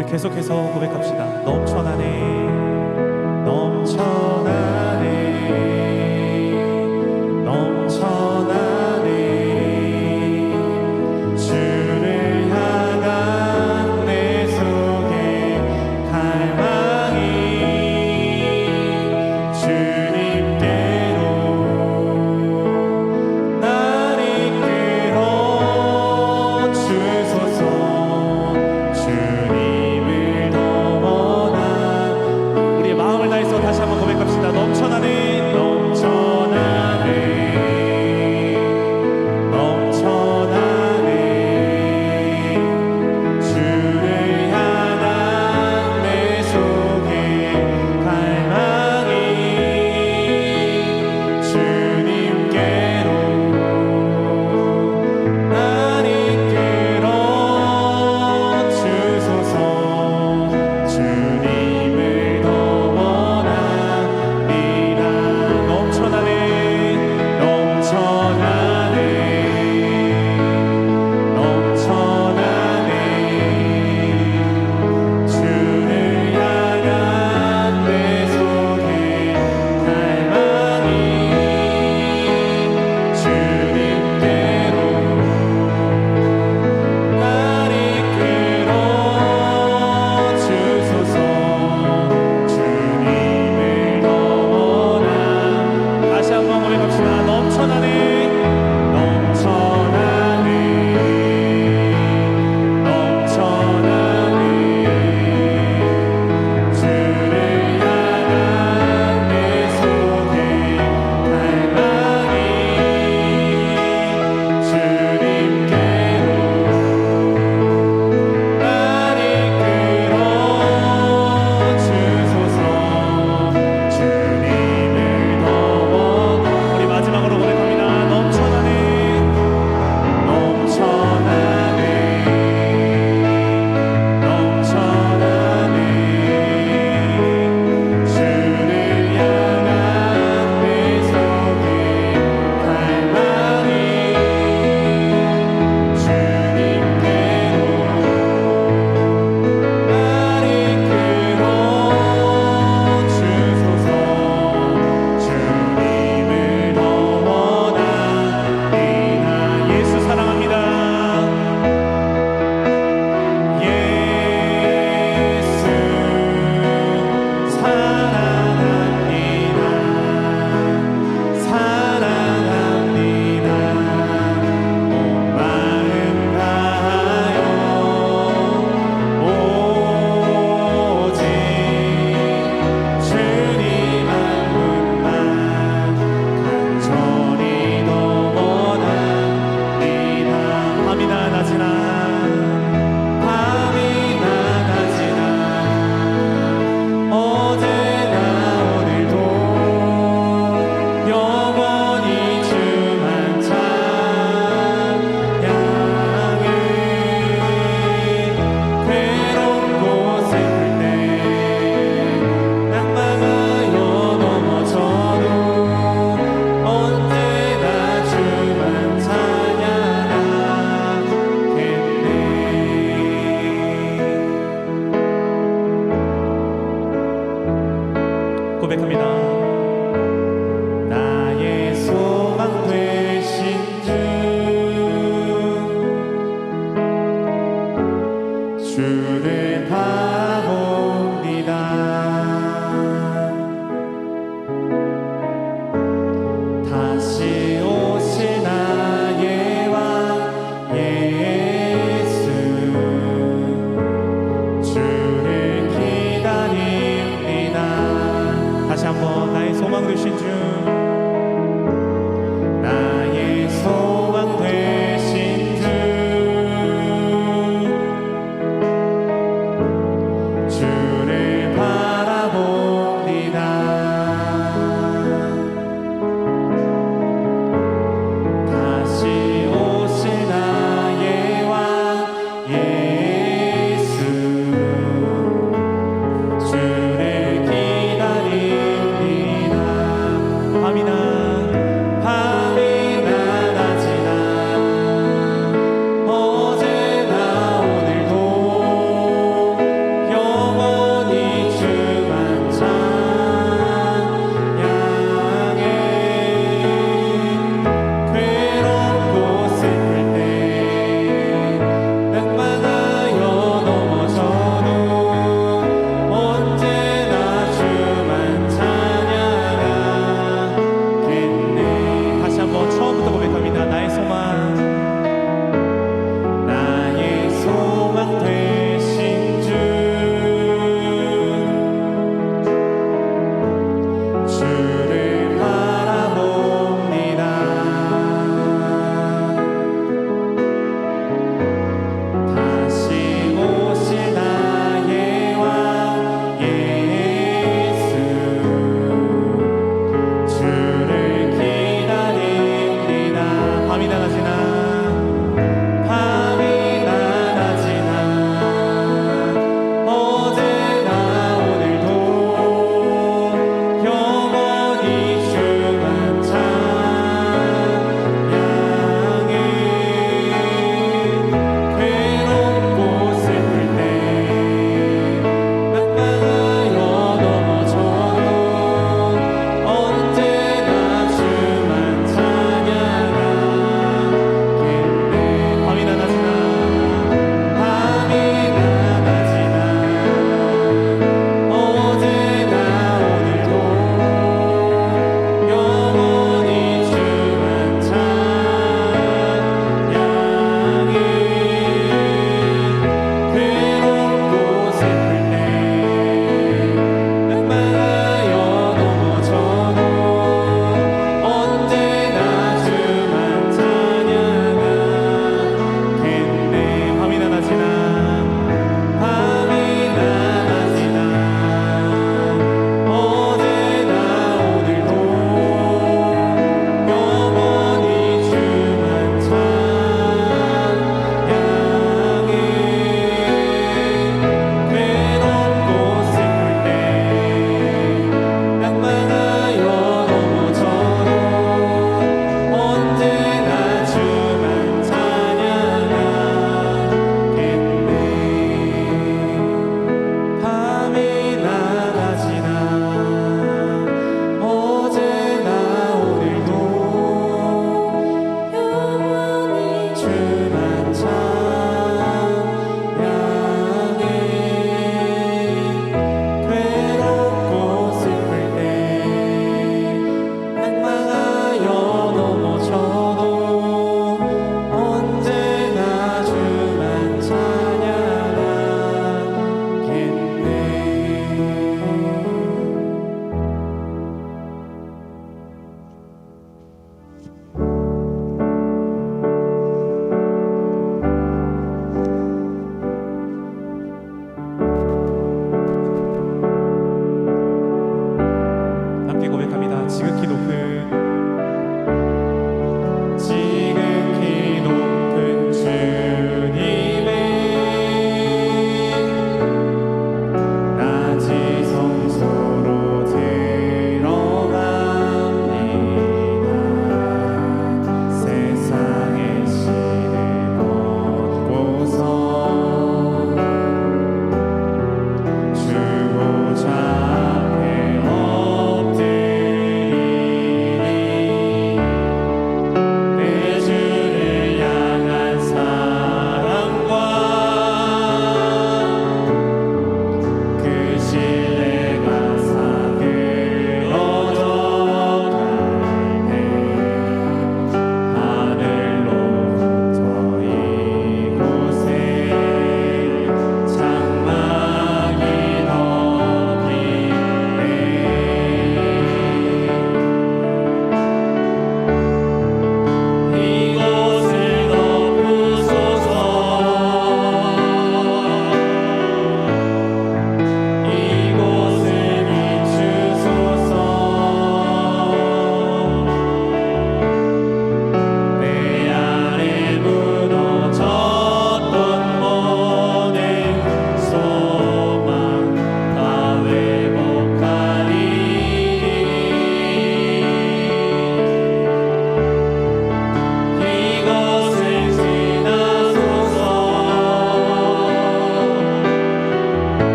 우리 계속해서 고백합시다. 넘쳐나네, 넘쳐나네, 넘쳐나네. 주를 향한 내 속에 갈망이 주님께로 날 이끌어 주소서. 주님을 더 원하고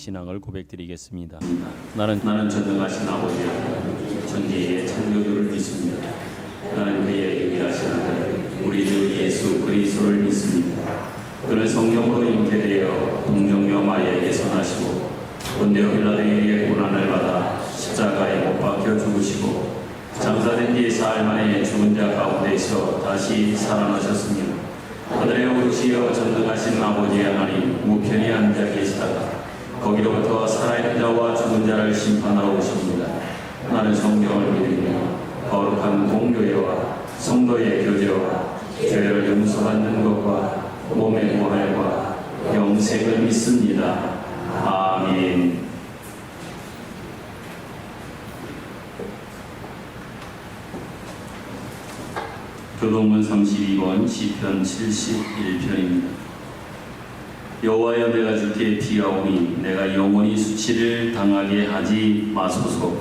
신앙을 고백드리겠습니다. 나는 전능하신 아버지여 전계의 창조주를 믿습니다. 나는 그의 유일하신 아들 우리 주 예수 그리스도를 믿습니다. 그는 성령으로 잉태되어 동정녀 마리아에게서 나시고 본디오 빌라도에게 고난을 받아 십자가에 못 박혀 죽으시고 장사된 뒤 사흘 만에 죽은 자 가운데서 다시 살아나셨으며 하늘에 오르시어 전능하신 아버지 하나님 우편에 앉아 계시다가 거기로부터 살아있는 자와 죽은 자를 심판하러 오십니다. 나는 성경을 믿으며 거룩한 공교회와 성도의 교제와 죄를 용서받는 것과 몸의 부활과 영생을 믿습니다. 아멘. 교동문 32번 시편 71편입니다. 여호와여 내가 주께 피하오니 내가 영원히 수치를 당하게 하지 마소서.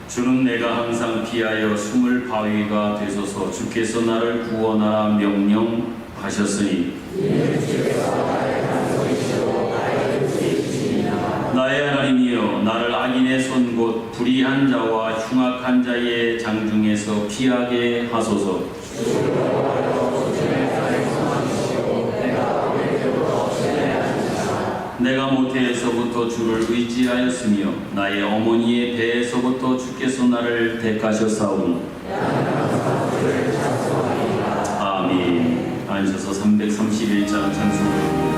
주는 내가 항상 피하여 숨을 바위가 되소서. 주께서 나를 구원하라 명령하셨으니 나의 하나님이여 나를 악인의 손 곧 불의한 자와 흉악한 자의 장중에서 피하게 하소서. 내가 모태에서부터 주를 의지하였으며 나의 어머니의 배에서부터 주께서 나를 택하셨사오니 아멘. 앉으셔서 331장 찬송입니다.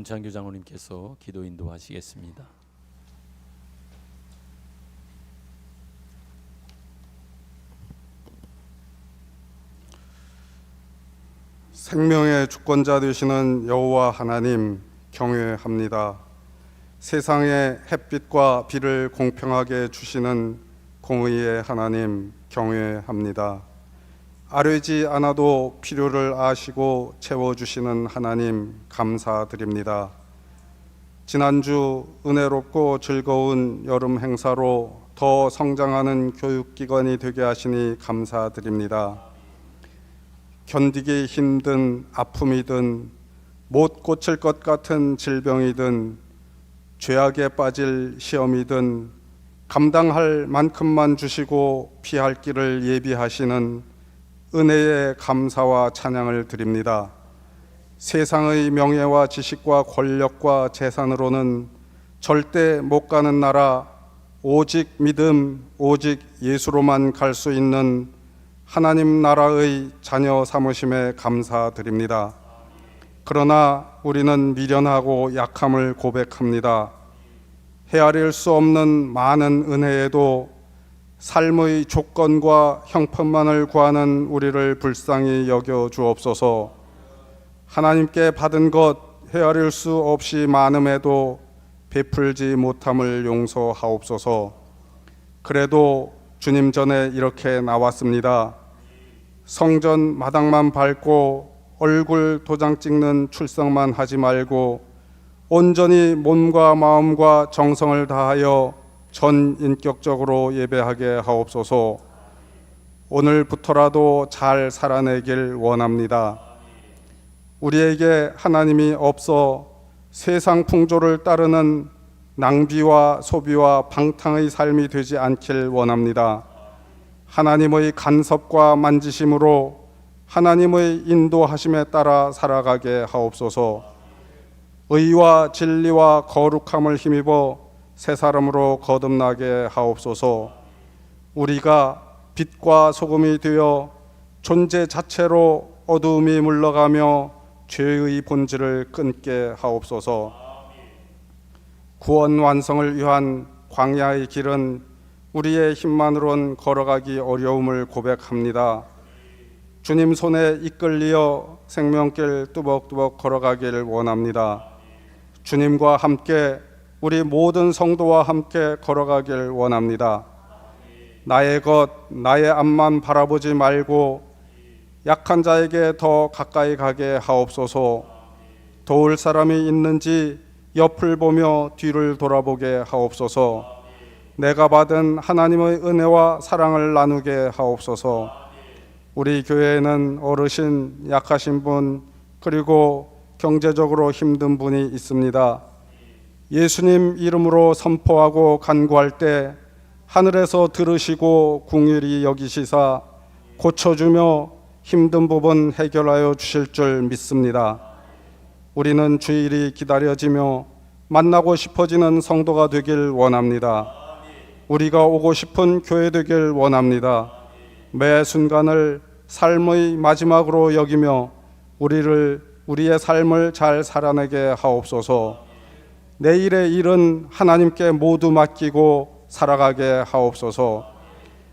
변창규 장로님께서 기도 인도하시겠습니다. 생명의 주권자 되시는 여호와 하나님 경외합니다. 세상에 햇빛과 비를 공평하게 주시는 공의의 하나님 경외합니다. 아뢰지 않아도 필요를 아시고 채워주시는 하나님 감사드립니다. 지난주 은혜롭고 즐거운 여름 행사로 더 성장하는 교육기관이 되게 하시니 감사드립니다. 견디기 힘든 아픔이든 못 고칠 것 같은 질병이든 죄악에 빠질 시험이든 감당할 만큼만 주시고 피할 길을 예비하시는 은혜의 감사와 찬양을 드립니다. 세상의 명예와 지식과 권력과 재산으로는 절대 못 가는 나라, 오직 믿음, 오직 예수로만 갈 수 있는 하나님 나라의 자녀 삼으심에 감사드립니다. 그러나 우리는 미련하고 약함을 고백합니다. 헤아릴 수 없는 많은 은혜에도 삶의 조건과 형편만을 구하는 우리를 불쌍히 여겨 주옵소서. 하나님께 받은 것 헤아릴 수 없이 많음에도 베풀지 못함을 용서하옵소서. 그래도 주님 전에 이렇게 나왔습니다. 성전 마당만 밟고 얼굴 도장 찍는 출석만 하지 말고 온전히 몸과 마음과 정성을 다하여 전인격적으로 예배하게 하옵소서. 오늘부터라도 잘 살아내길 원합니다. 우리에게 하나님이 없어 세상 풍조를 따르는 낭비와 소비와 방탕의 삶이 되지 않길 원합니다. 하나님의 간섭과 만지심으로 하나님의 인도하심에 따라 살아가게 하옵소서. 의와 진리와 거룩함을 힘입어 새 사람으로 거듭나게 하옵소서. 우리가 빛과 소금이 되어 존재 자체로 어두움이 물러가며 죄의 본질을 끊게 하옵소서. 구원 완성을 위한 광야의 길은 우리의 힘만으론 걸어가기 어려움을 고백합니다. 주님 손에 이끌리어 생명길 뚜벅뚜벅 걸어가기를 원합니다. 주님과 함께 우리 모든 성도와 함께 걸어가길 원합니다. 나의 것, 나의 앞만 바라보지 말고 약한 자에게 더 가까이 가게 하옵소서. 도울 사람이 있는지 옆을 보며 뒤를 돌아보게 하옵소서. 내가 받은 하나님의 은혜와 사랑을 나누게 하옵소서. 우리 교회에는 어르신, 약하신 분, 그리고 경제적으로 힘든 분이 있습니다. 예수님 이름으로 선포하고 간구할 때 하늘에서 들으시고 긍휼히 여기시사 고쳐주며 힘든 부분 해결하여 주실 줄 믿습니다. 우리는 주일이 기다려지며 만나고 싶어지는 성도가 되길 원합니다. 우리가 오고 싶은 교회 되길 원합니다. 매 순간을 삶의 마지막으로 여기며 우리의 삶을 잘 살아내게 하옵소서. 내일의 일은 하나님께 모두 맡기고 살아가게 하옵소서.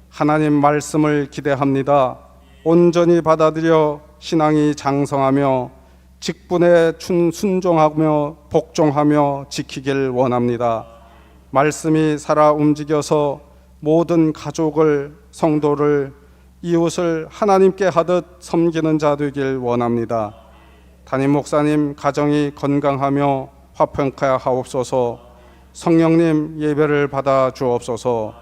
하나님 말씀을 기대합니다. 온전히 받아들여 신앙이 장성하며 직분에 순종하며 복종하며 지키길 원합니다. 말씀이 살아 움직여서 모든 가족을, 성도를, 이웃을 하나님께 하듯 섬기는 자 되길 원합니다. 담임 목사님 가정이 건강하며 화평케 하옵소서. 성령님 예배를 받아 주옵소서.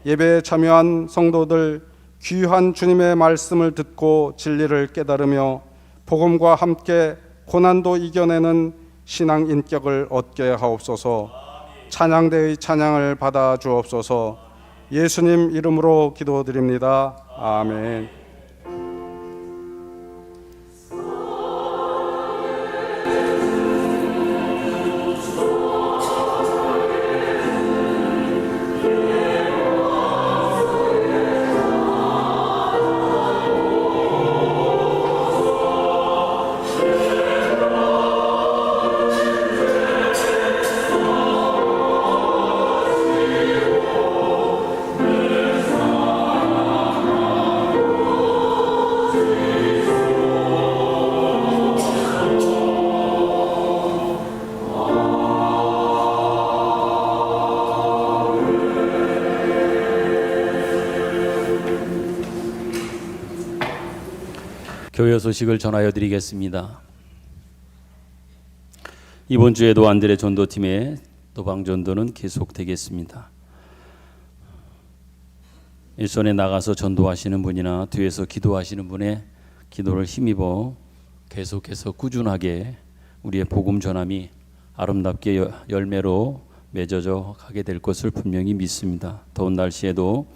예배에 참여한 성도들 귀한 주님의 말씀을 듣고 진리를 깨달으며 복음과 함께 고난도 이겨내는 신앙 인격을 얻게 하옵소서. 찬양대의 찬양을 받아 주옵소서. 예수님 이름으로 기도드립니다. 아멘. 교회 소식을 전하여 드리겠습니다. 이번 주에도 안드레 전도팀의 도방 전도는 계속되겠습니다. 일선에 나가서 전도하시는 분이나 뒤에서 기도하시는 분의 기도를 힘입어 계속해서 꾸준하게 우리의 복음 전함이 아름답게 열매로 맺어져 가게 될 것을 분명히 믿습니다. 더운 날씨에도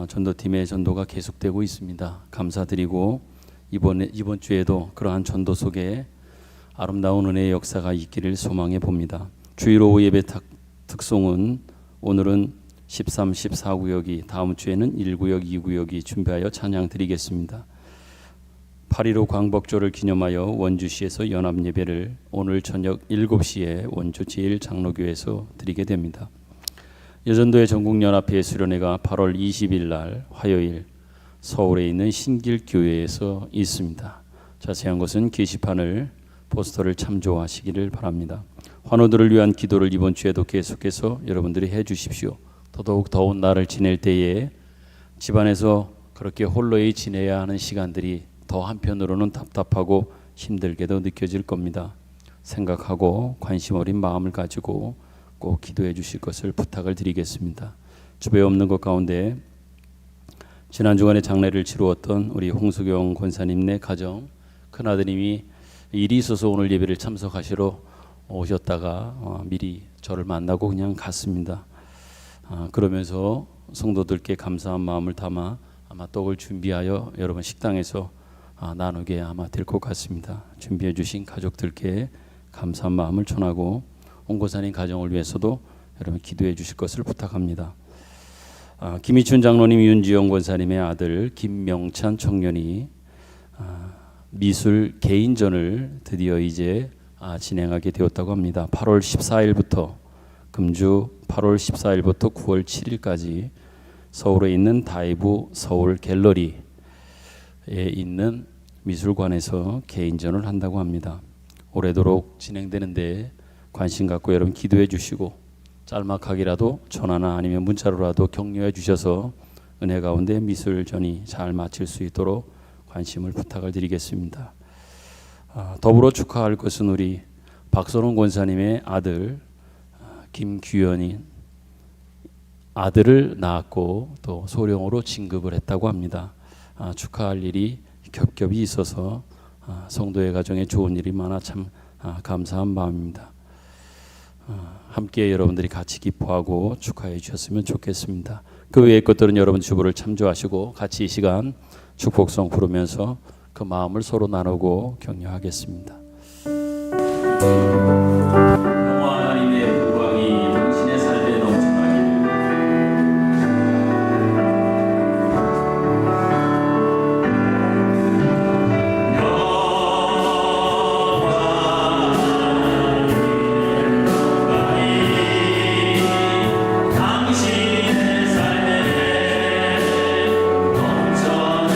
전도팀의 전도가 계속되고 있습니다. 감사드리고 이번 주에도 그러한 전도 속에 아름다운 은혜의 역사가 있기를 소망해 봅니다. 주일 오후 예배 특송은 오늘은 13, 14구역이, 다음 주에는 1구역, 2구역이 준비하여 찬양 드리겠습니다. 8.15 광복절을 기념하여 원주시에서 연합예배를 오늘 저녁 7시에 원주 제1장로교회에서 드리게 됩니다. 여전도의 전국연합회 수련회가 8월 20일 날 화요일 서울에 있는 신길교회에서 있습니다. 자세한 것은 게시판을 포스터를 참조하시기를 바랍니다. 환우들을 위한 기도를 이번 주에도 계속해서 여러분들이 해 주십시오. 더더욱 더운 날을 지낼 때에 집안에서 그렇게 홀로이 지내야 하는 시간들이 더 한편으로는 답답하고 힘들게도 느껴질 겁니다. 생각하고 관심 어린 마음을 가지고 꼭 기도해 주실 것을 부탁을 드리겠습니다. 주변에 없는 것 가운데 지난 주간에 장례를 치루었던 우리 홍수경 권사님네 가정 큰아드님이 일이 있어서 오늘 예배를 참석하시러 오셨다가 미리 저를 만나고 그냥 갔습니다. 그러면서 성도들께 감사한 마음을 담아 아마 떡을 준비하여 여러분 식당에서 나누게 아마 될 것 같습니다. 준비해 주신 가족들께 감사한 마음을 전하고 홍고사님 가정을 위해서도 여러분 기도해 주실 것을 부탁합니다. 김희춘 장로님, 윤지영 권사님의 아들 김명찬 청년이 미술 개인전을 드디어 이제 진행하게 되었다고 합니다. 8월 14일부터 금주 8월 14일부터 9월 7일까지 서울에 있는 다이브 서울 갤러리에 있는 미술관에서 개인전을 한다고 합니다. 오래도록 진행되는데 관심 갖고 여러분 기도해 주시고 짤막하게라도 전화나 아니면 문자로라도 격려해 주셔서 은혜 가운데 미술전이 잘 마칠 수 있도록 관심을 부탁을 드리겠습니다. 더불어 축하할 것은 우리 박선홍 권사님의 아들 김규현이 아들을 낳았고 또 소령으로 진급을 했다고 합니다. 축하할 일이 겹겹이 있어서 성도의 가정에 좋은 일이 많아 참 감사한 마음입니다. 함께 여러분들이 같이 기뻐하고 축하해 주셨으면 좋겠습니다. 그 외의 것들은 여러분 주보를 참조하시고 같이 이 시간 축복성 부르면서 그 마음을 서로 나누고 격려하겠습니다. 하나님의 영광이 당신의 삶에 넘쳐나기를. 당신의 삶에 넘쳐나기를.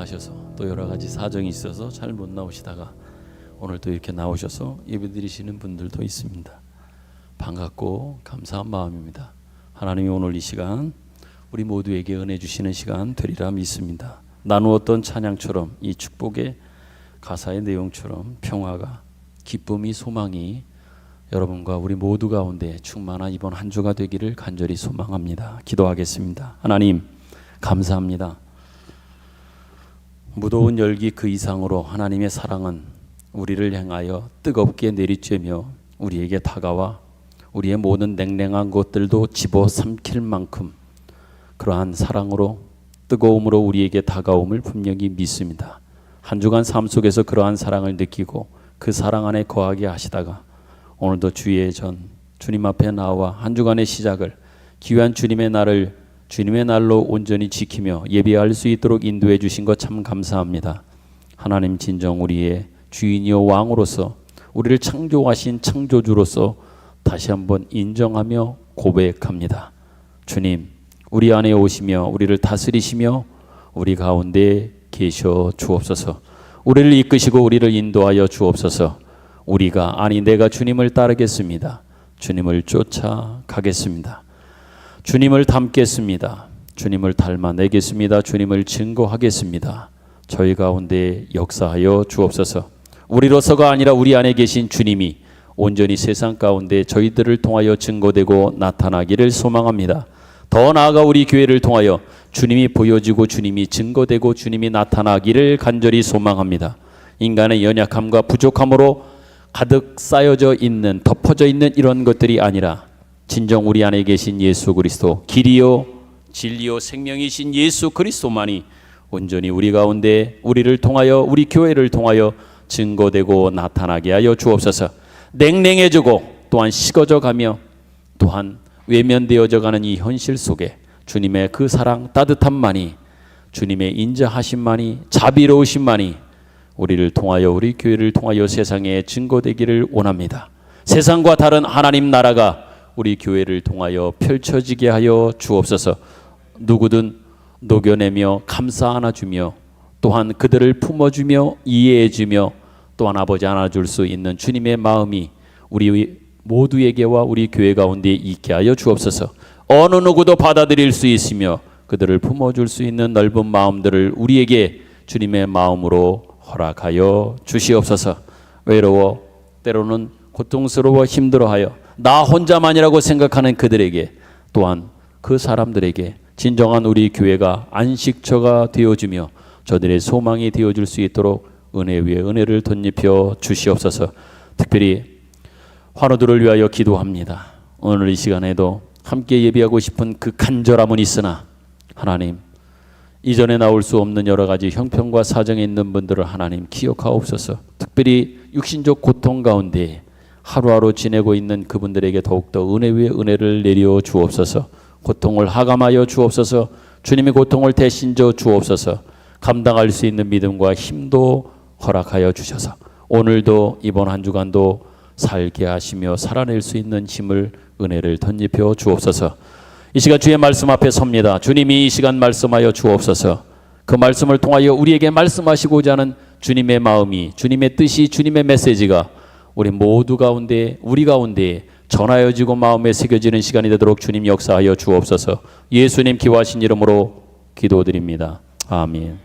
나가셔서 또 여러 가지 사정이 있어서 잘 못 나오시다가 오늘 또 이렇게 나오셔서 예배드리시는 분들도 있습니다. 반갑고 감사한 마음입니다. 하나님이 오늘 이 시간 우리 모두에게 은혜 주시는 시간 되리라 믿습니다. 나누었던 찬양처럼 이 축복의 가사의 내용처럼 평화가, 기쁨이, 소망이 여러분과 우리 모두 가운데 충만한 이번 한 주가 되기를 간절히 소망합니다. 기도하겠습니다. 하나님 감사합니다. 무더운 열기 그 이상으로 하나님의 사랑은 우리를 향하여 뜨겁게 내리쬐며 우리에게 다가와 우리의 모든 냉랭한 것들도 집어삼킬 만큼 그러한 사랑으로, 뜨거움으로 우리에게 다가옴을 분명히 믿습니다. 한 주간 삶 속에서 그러한 사랑을 느끼고 그 사랑 안에 거하게 하시다가 오늘도 주의 전 주님 앞에 나와 한 주간의 시작을 귀한 주님의 날을 주님의 날로 온전히 지키며 예배할 수 있도록 인도해 주신 것 참 감사합니다. 하나님 진정 우리의 주인이요 왕으로서 우리를 창조하신 창조주로서 다시 한번 인정하며 고백합니다. 주님, 우리 안에 오시며 우리를 다스리시며 우리 가운데 계셔 주옵소서. 우리를 이끄시고 우리를 인도하여 주옵소서. 우리가, 아니 내가 주님을 따르겠습니다. 주님을 쫓아가겠습니다. 주님을 닮겠습니다. 주님을 닮아내겠습니다. 주님을 증거하겠습니다. 저희 가운데 역사하여 주옵소서. 우리로서가 아니라 우리 안에 계신 주님이 온전히 세상 가운데 저희들을 통하여 증거되고 나타나기를 소망합니다. 더 나아가 우리 교회를 통하여 주님이 보여지고 주님이 증거되고 주님이 나타나기를 간절히 소망합니다. 인간의 연약함과 부족함으로 가득 쌓여져 있는, 덮어져 있는 이런 것들이 아니라 진정 우리 안에 계신 예수 그리스도, 길이요 진리요 생명이신 예수 그리스도만이 온전히 우리 가운데 우리를 통하여, 우리 교회를 통하여 증거되고 나타나게 하여 주옵소서. 냉랭해지고 또한 식어져 가며 또한 외면되어져 가는 이 현실 속에 주님의 그 사랑, 따뜻함만이, 주님의 인자하심만이, 자비로우심만이 우리를 통하여, 우리 교회를 통하여 세상에 증거되기를 원합니다. 세상과 다른 하나님 나라가 우리 교회를 통하여 펼쳐지게 하여 주옵소서. 누구든 녹여내며 감싸 안아주며 또한 그들을 품어주며 이해해주며 또한 아버지 안아줄 수 있는 주님의 마음이 우리 모두에게와 우리 교회 가운데 있게 하여 주옵소서. 어느 누구도 받아들일 수 있으며 그들을 품어줄 수 있는 넓은 마음들을 우리에게 주님의 마음으로 허락하여 주시옵소서. 외로워 때로는 고통스러워 힘들어하여 나 혼자만이라고 생각하는 그들에게 또한 그 사람들에게 진정한 우리 교회가 안식처가 되어주며 저들의 소망이 되어줄 수 있도록 은혜 위에 은혜를 덧입혀 주시옵소서. 특별히 환우들을 위하여 기도합니다. 오늘 이 시간에도 함께 예배하고 싶은 그 간절함은 있으나 하나님, 이전에 나올 수 없는 여러 가지 형편과 사정에 있는 분들을 하나님 기억하옵소서. 특별히 육신적 고통 가운데 하루하루 지내고 있는 그분들에게 더욱더 은혜 위에 은혜를 내려 주옵소서. 고통을 하감하여 주옵소서. 주님의 고통을 대신 져 주옵소서. 감당할 수 있는 믿음과 힘도 허락하여 주셔서 오늘도 이번 한 주간도 살게 하시며 살아낼 수 있는 힘을, 은혜를 덧입혀 주옵소서. 이 시간 주의 말씀 앞에 섭니다. 주님이 이 시간 말씀하여 주옵소서. 그 말씀을 통하여 우리에게 말씀하시고자 하는 주님의 마음이, 주님의 뜻이, 주님의 메시지가 우리 모두 가운데, 우리 가운데 전하여지고 마음에 새겨지는 시간이 되도록 주님 역사하여 주옵소서. 예수님 기와신 이름으로 기도드립니다. 아멘.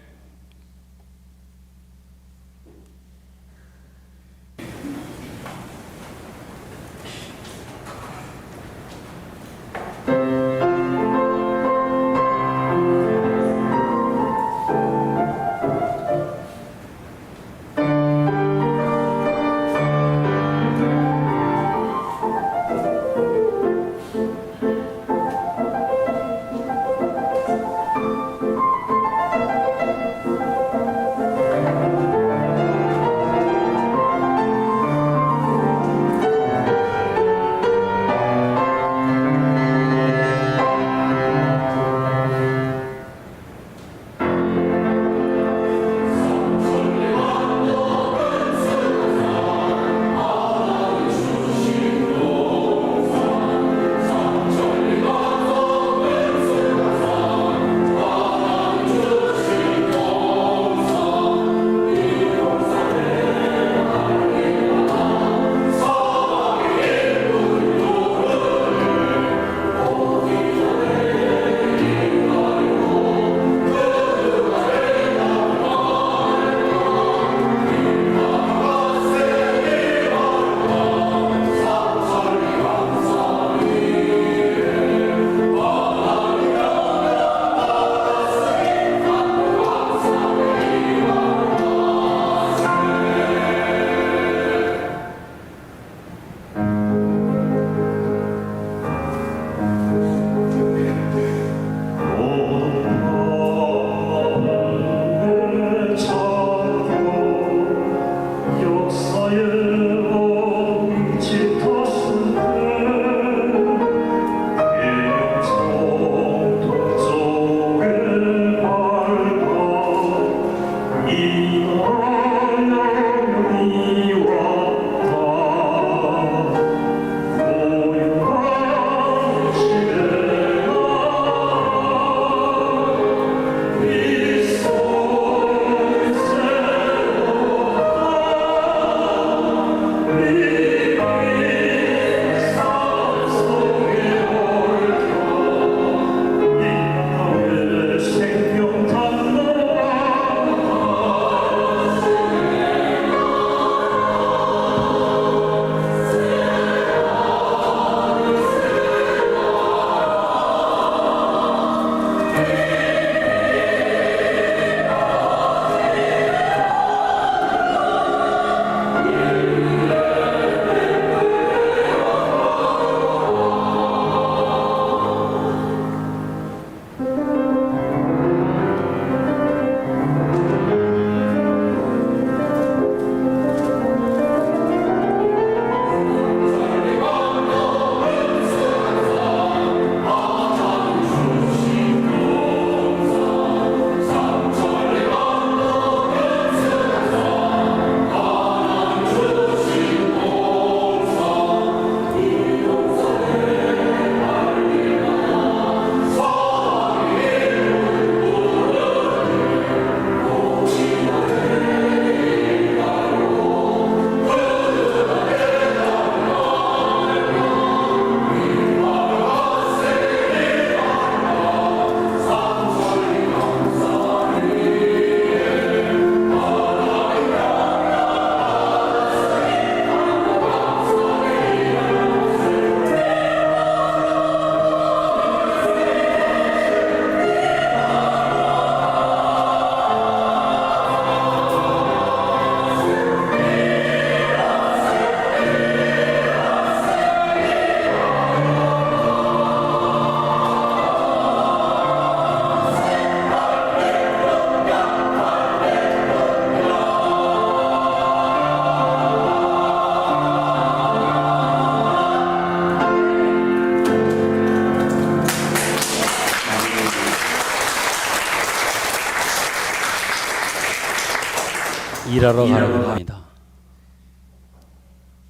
일하러 가라고 합니다.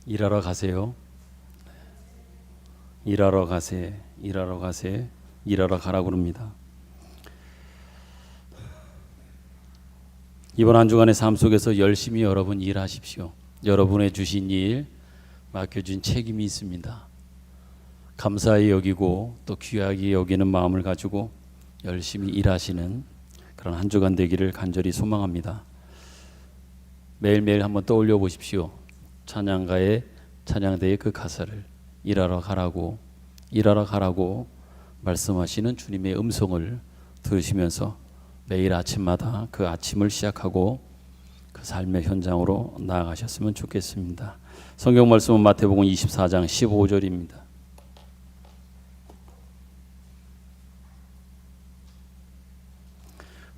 일하러 가세요. 일하러 가세. 일하러 가세. 일하러 가라고 합니다. 이번 한 주간의 삶 속에서 열심히 여러분 일하십시오. 여러분의 주신 일, 맡겨준 책임이 있습니다. 감사히 여기고 또 귀하게 여기는 마음을 가지고 열심히 일하시는 그런 한 주간 되기를 간절히 소망합니다. 매일매일 한번 떠올려 보십시오. 찬양가의 찬양대의 그 가사를 일하러 가라고 말씀하시는 주님의 음성을 들으시면서 매일 아침마다 그 아침을 시작하고 그 삶의 현장으로 나아가셨으면 좋겠습니다. 성경 말씀은 마태복음 24장 15절입니다.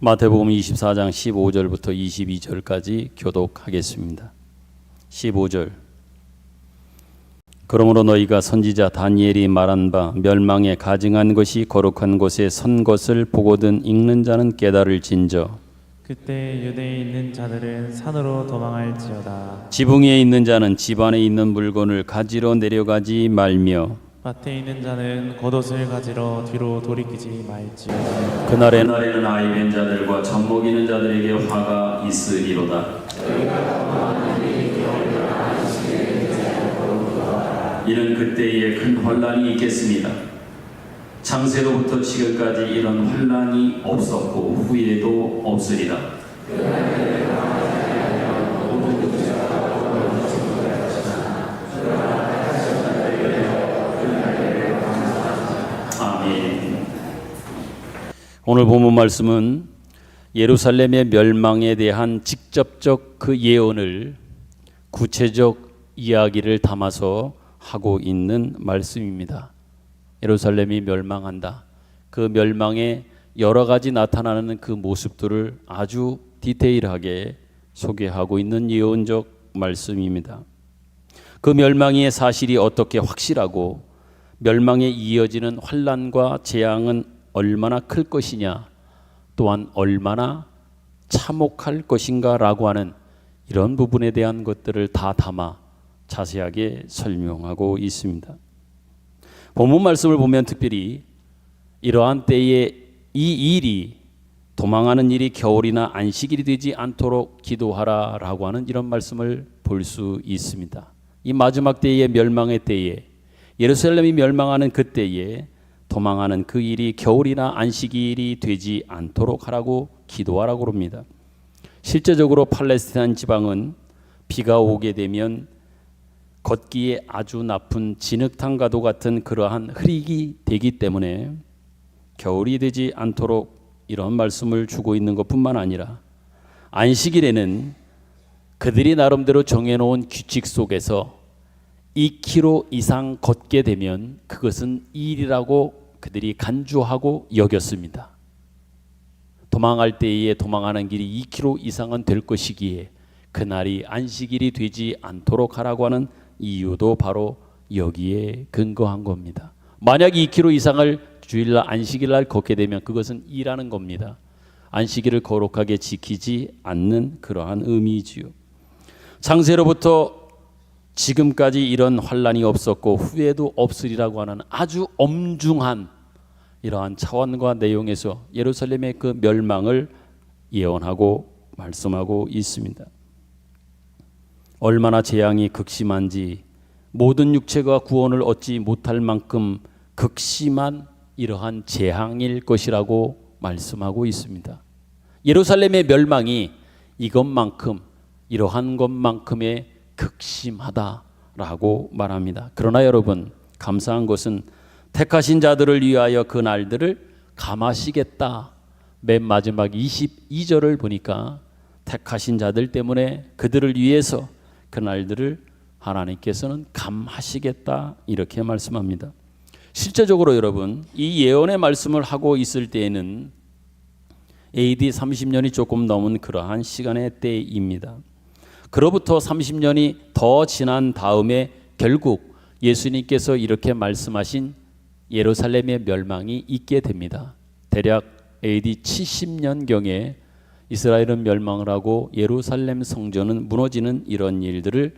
마태복음 24장 15절부터 22절까지 교독하겠습니다. 15절. 그러므로 너희가 선지자 다니엘이 말한 바 멸망에 가증한 것이 거룩한 곳에 선 것을 보거든 읽는 자는 깨달을진저. 그때 유대에 있는 자들은 산으로 도망할지어다. 지붕 위에 있는 자는 집 안에 있는 물건을 가지러 내려가지 말며 밭에 있는 자는 겉옷을 가지러 뒤로 돌이키지 말지어다. 그날에는 아이 된 자들과 젖 먹이는 자들에게 화가 있으리로다. 이는 그때에 큰 혼란이 있겠습니다. 창세로부터 지금까지 이런 혼란이 없었고 후에도 없으리라. 아멘. 오늘 본문 말씀은 예루살렘의 멸망에 대한 직접적 그 예언을 구체적 이야기를 담아서 하고 있는 말씀입니다. 예루살렘이 멸망한다. 그 멸망에 여러 가지 나타나는 그 모습들을 아주 디테일하게 소개하고 있는 예언적 말씀입니다. 그 멸망의 사실이 어떻게 확실하고 멸망에 이어지는 환난과 재앙은 얼마나 클 것이냐, 또한 얼마나 참혹할 것인가라고 하는 이런 부분에 대한 것들을 다 담아 자세하게 설명하고 있습니다. 본문 말씀을 보면 특별히 이러한 때에 이 일이 도망하는 일이 겨울이나 안식일이 되지 않도록 기도하라라고 하는 이런 말씀을 볼 수 있습니다. 이 마지막 때의 멸망의 때에 예루살렘이 멸망하는 그 때에 도망하는 그 일이 겨울이나 안식일이 되지 않도록 하라고 기도하라고 합니다. 실제적으로 팔레스타인 지방은 비가 오게 되면 걷기에 아주 나쁜 진흙탕과도 같은 그러한 흐리기 되기 때문에 겨울이 되지 않도록 이런 말씀을 주고 있는 것뿐만 아니라 안식일에는 그들이 나름대로 정해놓은 규칙 속에서 2km 이상 걷게 되면 그것은 일이라고 그들이 간주하고 여겼습니다. 도망할 때에 도망하는 길이 2km 이상은 될 것이기에 그날이 안식일이 되지 않도록 하라고 하는 이유도 바로 여기에 근거한 겁니다. 만약 2km 이상을 주일날 안식일날 걷게 되면 그것은 일하는 겁니다. 안식일을 거룩하게 지키지 않는 그러한 의미이지요. 창세로부터 지금까지 이런 환란이 없었고 후에도 없으리라고 하는 아주 엄중한 이러한 차원과 내용에서 예루살렘의 그 멸망을 예언하고 말씀하고 있습니다. 얼마나 재앙이 극심한지 모든 육체가 구원을 얻지 못할 만큼 극심한 이러한 재앙일 것이라고 말씀하고 있습니다. 예루살렘의 멸망이 이것만큼 이러한 것만큼의 극심하다라고 말합니다. 그러나 여러분 감사한 것은 택하신 자들을 위하여 그 날들을 감하시겠다. 맨 마지막 22절을 보니까 택하신 자들 때문에 그들을 위해서 그 날들을 하나님께서는 감하시겠다 이렇게 말씀합니다. 실제적으로 여러분 이 예언의 말씀을 하고 있을 때에는 AD 30년이 조금 넘은 그러한 시간의 때입니다. 그로부터 30년이 더 지난 다음에 결국 예수님께서 이렇게 말씀하신 예루살렘의 멸망이 있게 됩니다. 대략 AD 70년경에 이스라엘은 멸망을 하고 예루살렘 성전은 무너지는 이런 일들을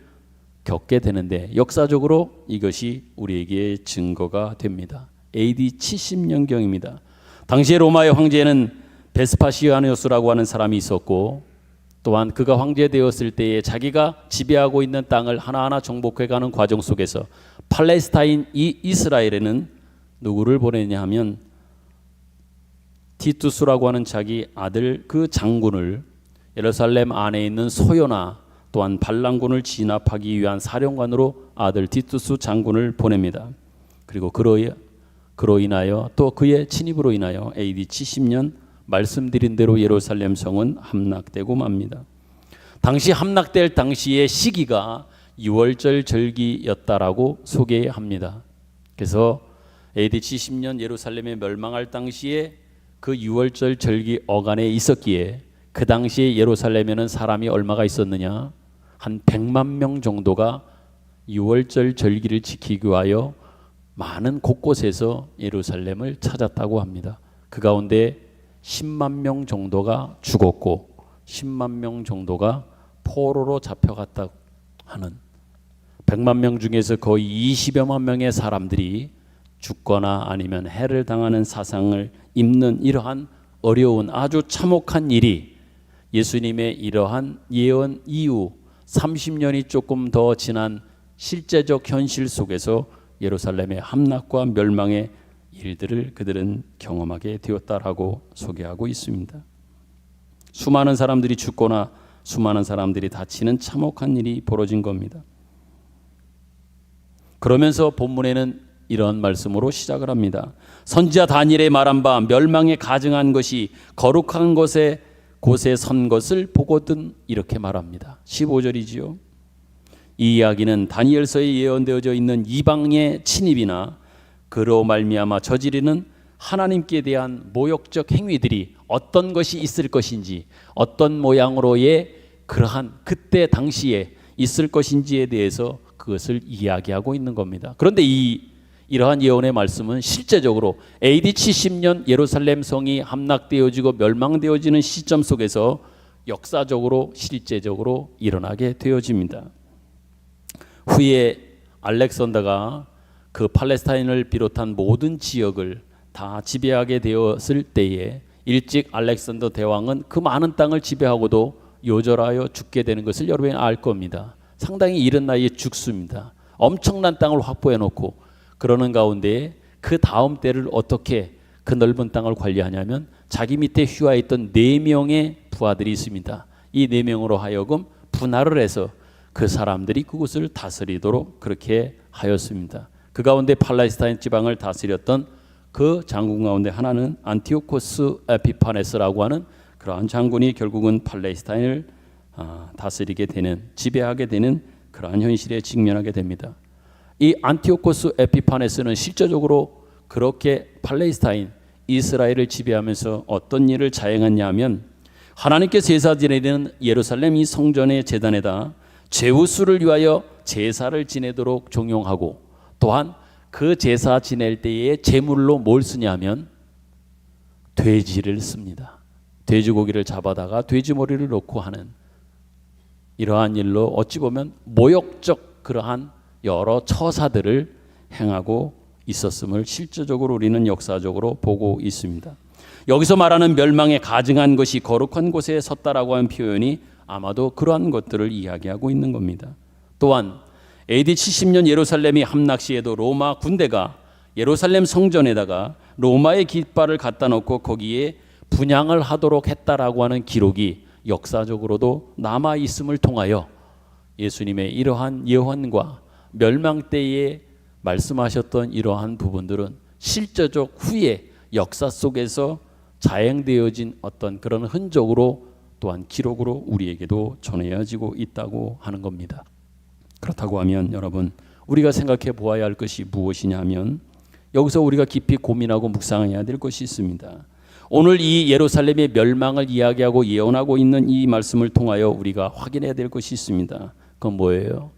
겪게 되는데 역사적으로 이것이 우리에게 증거가 됩니다. AD 70년경입니다. 당시에 로마의 황제는 베스파시아누스라고 하는 사람이 있었고 또한 그가 황제 되었을 때에 자기가 지배하고 있는 땅을 하나하나 정복해가는 과정 속에서 팔레스타인 이 이스라엘에는 누구를 보내냐 하면 티투스라고 하는 자기 아들 그 장군을 예루살렘 안에 있는 소요나 또한 반란군을 진압하기 위한 사령관으로 아들 티투스 장군을 보냅니다. 그리고 그로 인하여 또 그의 침입으로 인하여 AD 70년 말씀드린 대로 예루살렘 성은 함락되고 맙니다. 당시 함락될 당시의 시기가 유월절 절기였다라고 소개합니다. 그래서 AD 70년 예루살렘에 멸망할 당시에 그 유월절 절기 어간에 있었기에 그 당시에 예루살렘에는 사람이 얼마가 있었느냐? 한 100만 명 정도가 유월절 절기를 지키기 위하여 많은 곳곳에서 예루살렘을 찾았다고 합니다. 그 가운데 10만 명 정도가 죽었고 10만 명 정도가 포로로 잡혀갔다고 하는 100만 명 중에서 거의 20여만 명의 사람들이 죽거나 아니면 해를 당하는 사상을 입는 이러한 어려운 아주 참혹한 일이 예수님의 이러한 예언 이후 30년이 조금 더 지난 실제적 현실 속에서 예루살렘의 함락과 멸망의 일들을 그들은 경험하게 되었다라고 소개하고 있습니다. 수많은 사람들이 죽거나 수많은 사람들이 다치는 참혹한 일이 벌어진 겁니다. 그러면서 본문에는 이런 말씀으로 시작을 합니다. 선지자 다니엘의 말한 바 멸망에 가증한 것이 거룩한 곳에 선 것을 보거든 이렇게 말합니다. 15절이지요. 이 이야기는 다니엘서에 예언되어져 있는 이방의 침입이나 그로 말미암아 저지르는 하나님께 대한 모욕적 행위들이 어떤 것이 있을 것인지 어떤 모양으로의 그러한 그때 당시에 있을 것인지에 대해서 그것을 이야기하고 있는 겁니다. 그런데 이러한 예언의 말씀은 실제적으로 AD 70년 예루살렘 성이 함락되어지고 멸망되어지는 시점 속에서 역사적으로 실제적으로 일어나게 되어집니다. 후에 알렉산더가 그 팔레스타인을 비롯한 모든 지역을 다 지배하게 되었을 때에 일찍 알렉산더 대왕은 그 많은 땅을 지배하고도 요절하여 죽게 되는 것을 여러분이 알 겁니다. 상당히 이른 나이에 죽습니다. 엄청난 땅을 확보해 놓고 그러는 가운데 그 다음 때를 어떻게 그 넓은 땅을 관리하냐면 자기 밑에 휘하있던 4명의 부하들이 있습니다. 이 4명으로 하여금 분할을 해서 그 사람들이 그곳을 다스리도록 그렇게 하였습니다. 그 가운데 팔레스타인 지방을 다스렸던 그 장군 가운데 하나는 안티오코스 에피파네스라고 하는 그러한 장군이 결국은 팔레스타인을 다스리게 되는 지배하게 되는 그러한 현실에 직면하게 됩니다. 이 안티오코스 에피파네스는 실제적으로 그렇게 팔레스타인 이스라엘을 지배하면서 어떤 일을 자행했냐 하면 하나님께 제사 지내는 예루살렘 이 성전의 제단에다 제우스를 위하여 제사를 지내도록 종용하고 또한 그 제사 지낼 때에 제물로 뭘 쓰냐 하면 돼지를 씁니다. 돼지고기를 잡아다가 돼지머리를 넣고 하는 이러한 일로 어찌 보면 모욕적 그러한 여러 처사들을 행하고 있었음을 실제적으로 우리는 역사적으로 보고 있습니다. 여기서 말하는 멸망에 가증한 것이 거룩한 곳에 섰다라고 하는 표현이 아마도 그러한 것들을 이야기하고 있는 겁니다. 또한 AD 70년 예루살렘이 함락 시에도 로마 군대가 예루살렘 성전에다가 로마의 깃발을 갖다 놓고 거기에 분향을 하도록 했다라고 하는 기록이 역사적으로도 남아 있음을 통하여 예수님의 이러한 예언과 멸망 때에 말씀하셨던 이러한 부분들은 실제적 후에 역사 속에서 자행되어진 어떤 그런 흔적으로 또한 기록으로 우리에게도 전해지고 있다고 하는 겁니다. 그렇다고 하면 여러분 우리가 생각해 보아야 할 것이 무엇이냐 하면 여기서 우리가 깊이 고민하고 묵상해야 될 것이 있습니다. 오늘 이 예루살렘의 멸망을 이야기하고 예언하고 있는 이 말씀을 통하여 우리가 확인해야 될 것이 있습니다. 그건 뭐예요?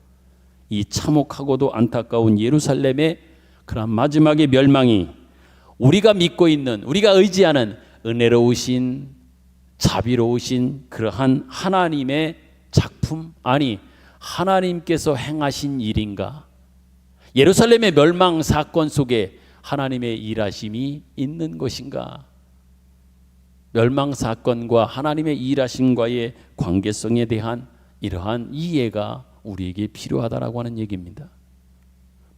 이 참혹하고도 안타까운 예루살렘의 그런 마지막의 멸망이 우리가 믿고 있는 우리가 의지하는 은혜로우신 자비로우신 그러한 하나님의 작품, 아니 하나님께서 행하신 일인가? 예루살렘의 멸망 사건 속에 하나님의 일하심이 있는 것인가? 멸망 사건과 하나님의 일하심과의 관계성에 대한 이러한 이해가 우리에게 필요하다라고 하는 얘기입니다.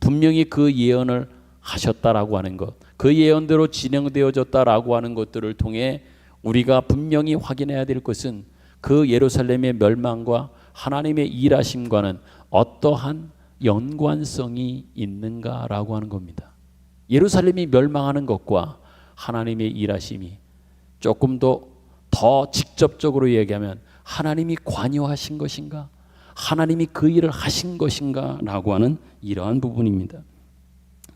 분명히 그 예언을 하셨다라고 하는 것, 그 예언대로 진행되어졌다라고 하는 것들을 통해 우리가 분명히 확인해야 될 것은 그 예루살렘의 멸망과 하나님의 일하심과는 어떠한 연관성이 있는가라고 하는 겁니다. 예루살렘이 멸망하는 것과 하나님의 일하심이 조금 더 직접적으로 얘기하면 하나님이 관여하신 것인가? 하나님이 그 일을 하신 것인가? 라고 하는 이러한 부분입니다.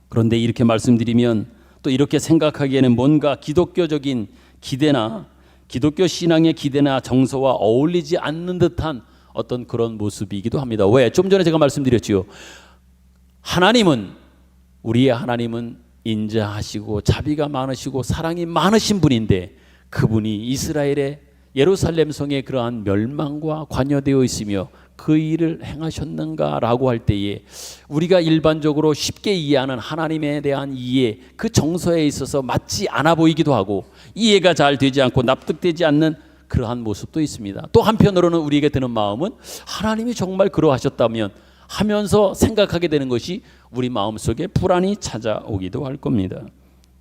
그런데 이렇게 말씀드리면 또 이렇게 생각하기에는 뭔가 기독교적인 기대나 기독교 신앙의 기대나 정서와 어울리지 않는 듯한 어떤 그런 모습이기도 합니다. 왜? 좀 전에 제가 말씀드렸지요. 우리의 하나님은 인자하시고 자비가 많으시고 사랑이 많으신 분인데 그분이 이스라엘의 예루살렘 성의 그러한 멸망과 관여되어 있으며 그 일을 행하셨는가라고 할 때에 우리가 일반적으로 쉽게 이해하는 하나님에 대한 이해, 그 정서에 있어서 맞지 않아 보이기도 하고 이해가 잘 되지 않고 납득되지 않는 그러한 모습도 있습니다. 또 한편으로는 우리에게 드는 마음은 하나님이 정말 그러하셨다면 하면서 생각하게 되는 것이 우리 마음속에 불안이 찾아오기도 할 겁니다.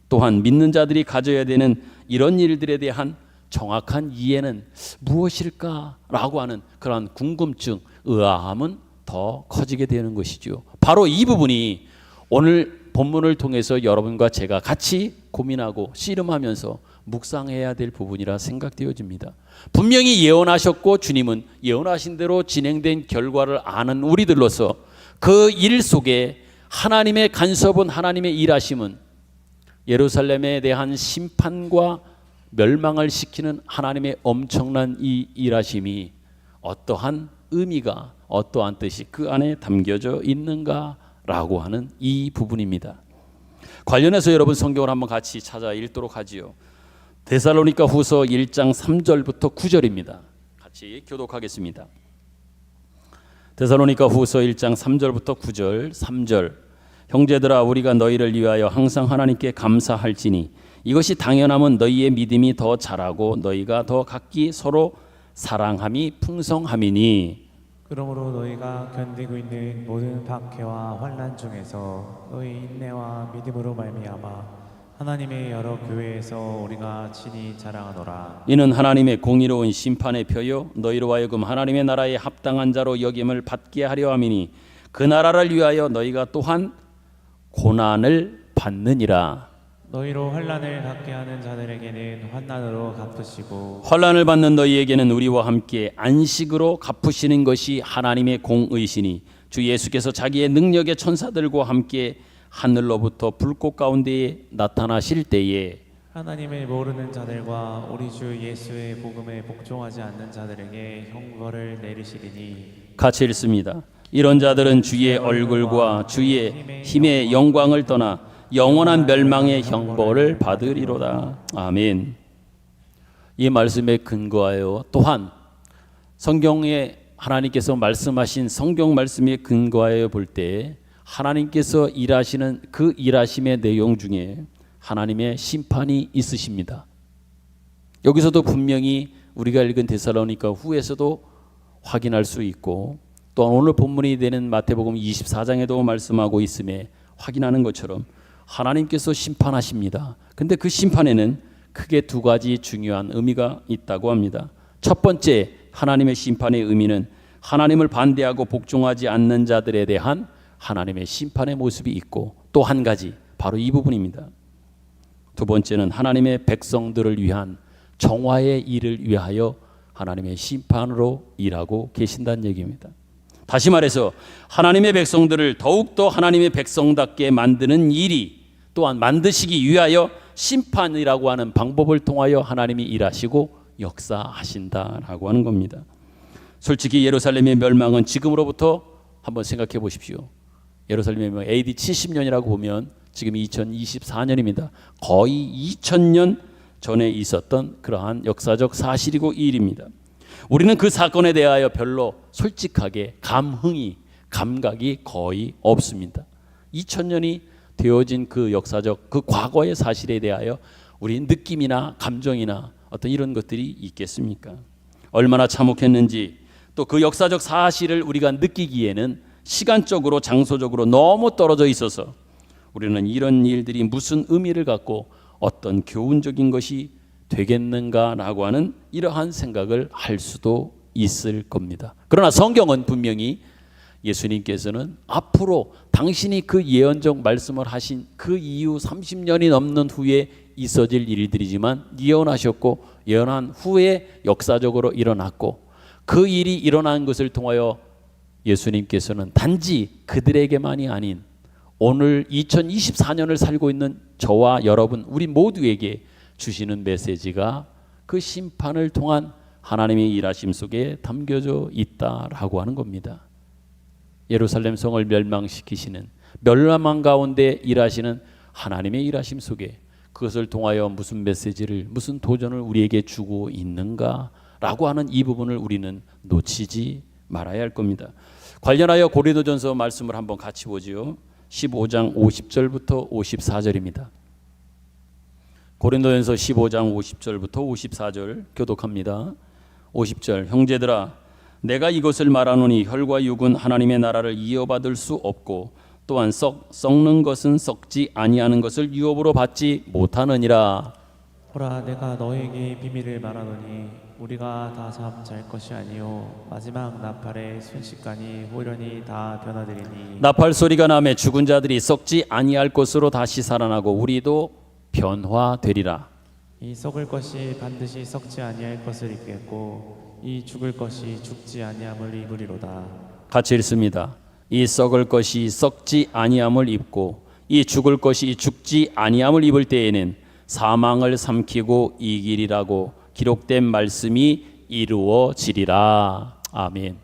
또한 믿는 자들이 가져야 되는 이런 일들에 대한 정확한 이해는 무엇일까라고 하는 그런 궁금증, 의아함은 더 커지게 되는 것이죠. 바로 이 부분이 오늘 본문을 통해서 여러분과 제가 같이 고민하고 씨름하면서 묵상해야 될 부분이라 생각되어집니다. 분명히 예언하셨고 주님은 예언하신 대로 진행된 결과를 아는 우리들로서 그 일 속에 하나님의 간섭은, 하나님의 일하심은 예루살렘에 대한 심판과 멸망을 시키는 하나님의 엄청난 이 일하심이 어떠한 의미가, 어떠한 뜻이 그 안에 담겨져 있는가라고 하는 이 부분입니다. 관련해서 여러분 성경을 한번 같이 찾아 읽도록 하지요. 데살로니가 후서 1장 3절부터 9절입니다. 같이 교독하겠습니다. 데살로니가 후서 1장 3절부터 9절. 3절. 형제들아, 우리가 너희를 위하여 항상 하나님께 감사할지니 이것이 당연함은 너희의 믿음이 더 자라고 너희가 더 각기 서로 사랑함이 풍성함이니. 그러므로 너희가 견디고 있는 모든 박해와 환난 중에서 너희 인내와 믿음으로 말미암아 하나님의 여러 교회에서 우리가 친히 자랑하노라. 이는 하나님의 공의로운 심판의 표요 너희로 하여금 하나님의 나라에 합당한 자로 여김을 받게 하려 함이니 그 나라를 위하여 너희가 또한 고난을 받느니라. 너희로 환난을 받게 하는 자들에게는 환난으로 갚으시고 환난을 받는 너희에게는 우리와 함께 안식으로 갚으시는 것이 하나님의 공의시니 주 예수께서 자기의 능력의 천사들과 함께 하늘로부터 불꽃 가운데에 나타나실 때에 하나님을 모르는 자들과 우리 주 예수의 복음에 복종하지 않는 자들에게 형벌을 내리시리니. 같이 읽습니다. 이런 자들은 주의 얼굴과 주의 힘의 영광을 떠나 영원한 멸망의 형벌을 받으리로다. 아멘. 이 말씀에 근거하여 또한 성경에 하나님께서 말씀하신 성경 말씀에 근거하여 볼 때 하나님께서 일하시는 그 일하심의 내용 중에 하나님의 심판이 있으십니다. 여기서도 분명히 우리가 읽은 데살로니가 후에서도 확인할 수 있고 또 오늘 본문이 되는 마태복음 24장에도 말씀하고 있음에 확인하는 것처럼 하나님께서 심판하십니다. 근데 그 심판에는 크게 두 가지 중요한 의미가 있다고 합니다. 첫 번째 하나님의 심판의 의미는 하나님을 반대하고 복종하지 않는 자들에 대한 하나님의 심판의 모습이 있고 또 한 가지 바로 이 부분입니다. 두 번째는 하나님의 백성들을 위한 정화의 일을 위하여 하나님의 심판으로 일하고 계신다는 얘기입니다. 다시 말해서 하나님의 백성들을 더욱더 하나님의 백성답게 만드는 일이 또한 만드시기 위하여 심판이라고 하는 방법을 통하여 하나님이 일하시고 역사하신다라고 하는 겁니다. 솔직히 예루살렘의 멸망은 지금으로부터 한번 생각해 보십시오. 예루살렘의 멸망 AD 70년이라고 보면 지금 2024년입니다. 거의 2000년 전에 있었던 그러한 역사적 사실이고 일입니다. 우리는 그 사건에 대하여 별로 솔직하게 감각이 거의 없습니다. 2000년이 되어진 그 역사적 그 과거의 사실에 대하여 우리 느낌이나 감정이나 어떤 이런 것들이 있겠습니까? 얼마나 참혹했는지 또 그 역사적 사실을 우리가 느끼기에는 시간적으로 장소적으로 너무 떨어져 있어서 우리는 이런 일들이 무슨 의미를 갖고 어떤 교훈적인 것이 되겠는가라고 하는 이러한 생각을 할 수도 있을 겁니다. 그러나 성경은 분명히 예수님께서는 앞으로 당신이 그 예언적 말씀을 하신 그 이후 30년이 넘는 후에 있어질 일들이지만 예언하셨고 예언한 후에 역사적으로 일어났고 그 일이 일어난 것을 통하여 예수님께서는 단지 그들에게만이 아닌 오늘 2024년을 살고 있는 저와 여러분 우리 모두에게 주시는 메시지가 그 심판을 통한 하나님의 일하심 속에 담겨져 있다라고 하는 겁니다. 예루살렘 성을 멸망시키시는 멸망 가운데 일하시는 하나님의 일하심 속에 그것을 통하여 무슨 메시지를 무슨 도전을 우리에게 주고 있는가라고 하는 이 부분을 우리는 놓치지 말아야 할 겁니다. 관련하여 고린도전서 말씀을 한번 같이 보지요. 15장 50절부터 54절입니다. 고린도전서 15장 50절부터 54절 교독합니다. 50절 형제들아 내가 이것을 말하노니 혈과 육은 하나님의 나라를 이어받을 수 없고 또한 썩는 것은 썩지 아니하는 것을 유업으로 받지 못하느니라. 보라 내가 너에게 비밀을 말하노니 우리가 다 잠 잘 것이 아니요 마지막 나팔의 순식간이 호련히 다 변화되리니 나팔 소리가 나매 죽은 자들이 썩지 아니할 것으로 다시 살아나고 우리도 변화되리라. 이 썩을 것이 반드시 썩지 아니할 것을 입겠고 이 죽을 것이 죽지 아니함을 입으리로다. 같이 읽습니다. 이 썩을 것이 썩지 아니함을 입고 이 죽을 것이 죽지 아니함을 입을 때에는 사망을 삼키고 이기리라고 기록된 말씀이 이루어지리라. 아멘.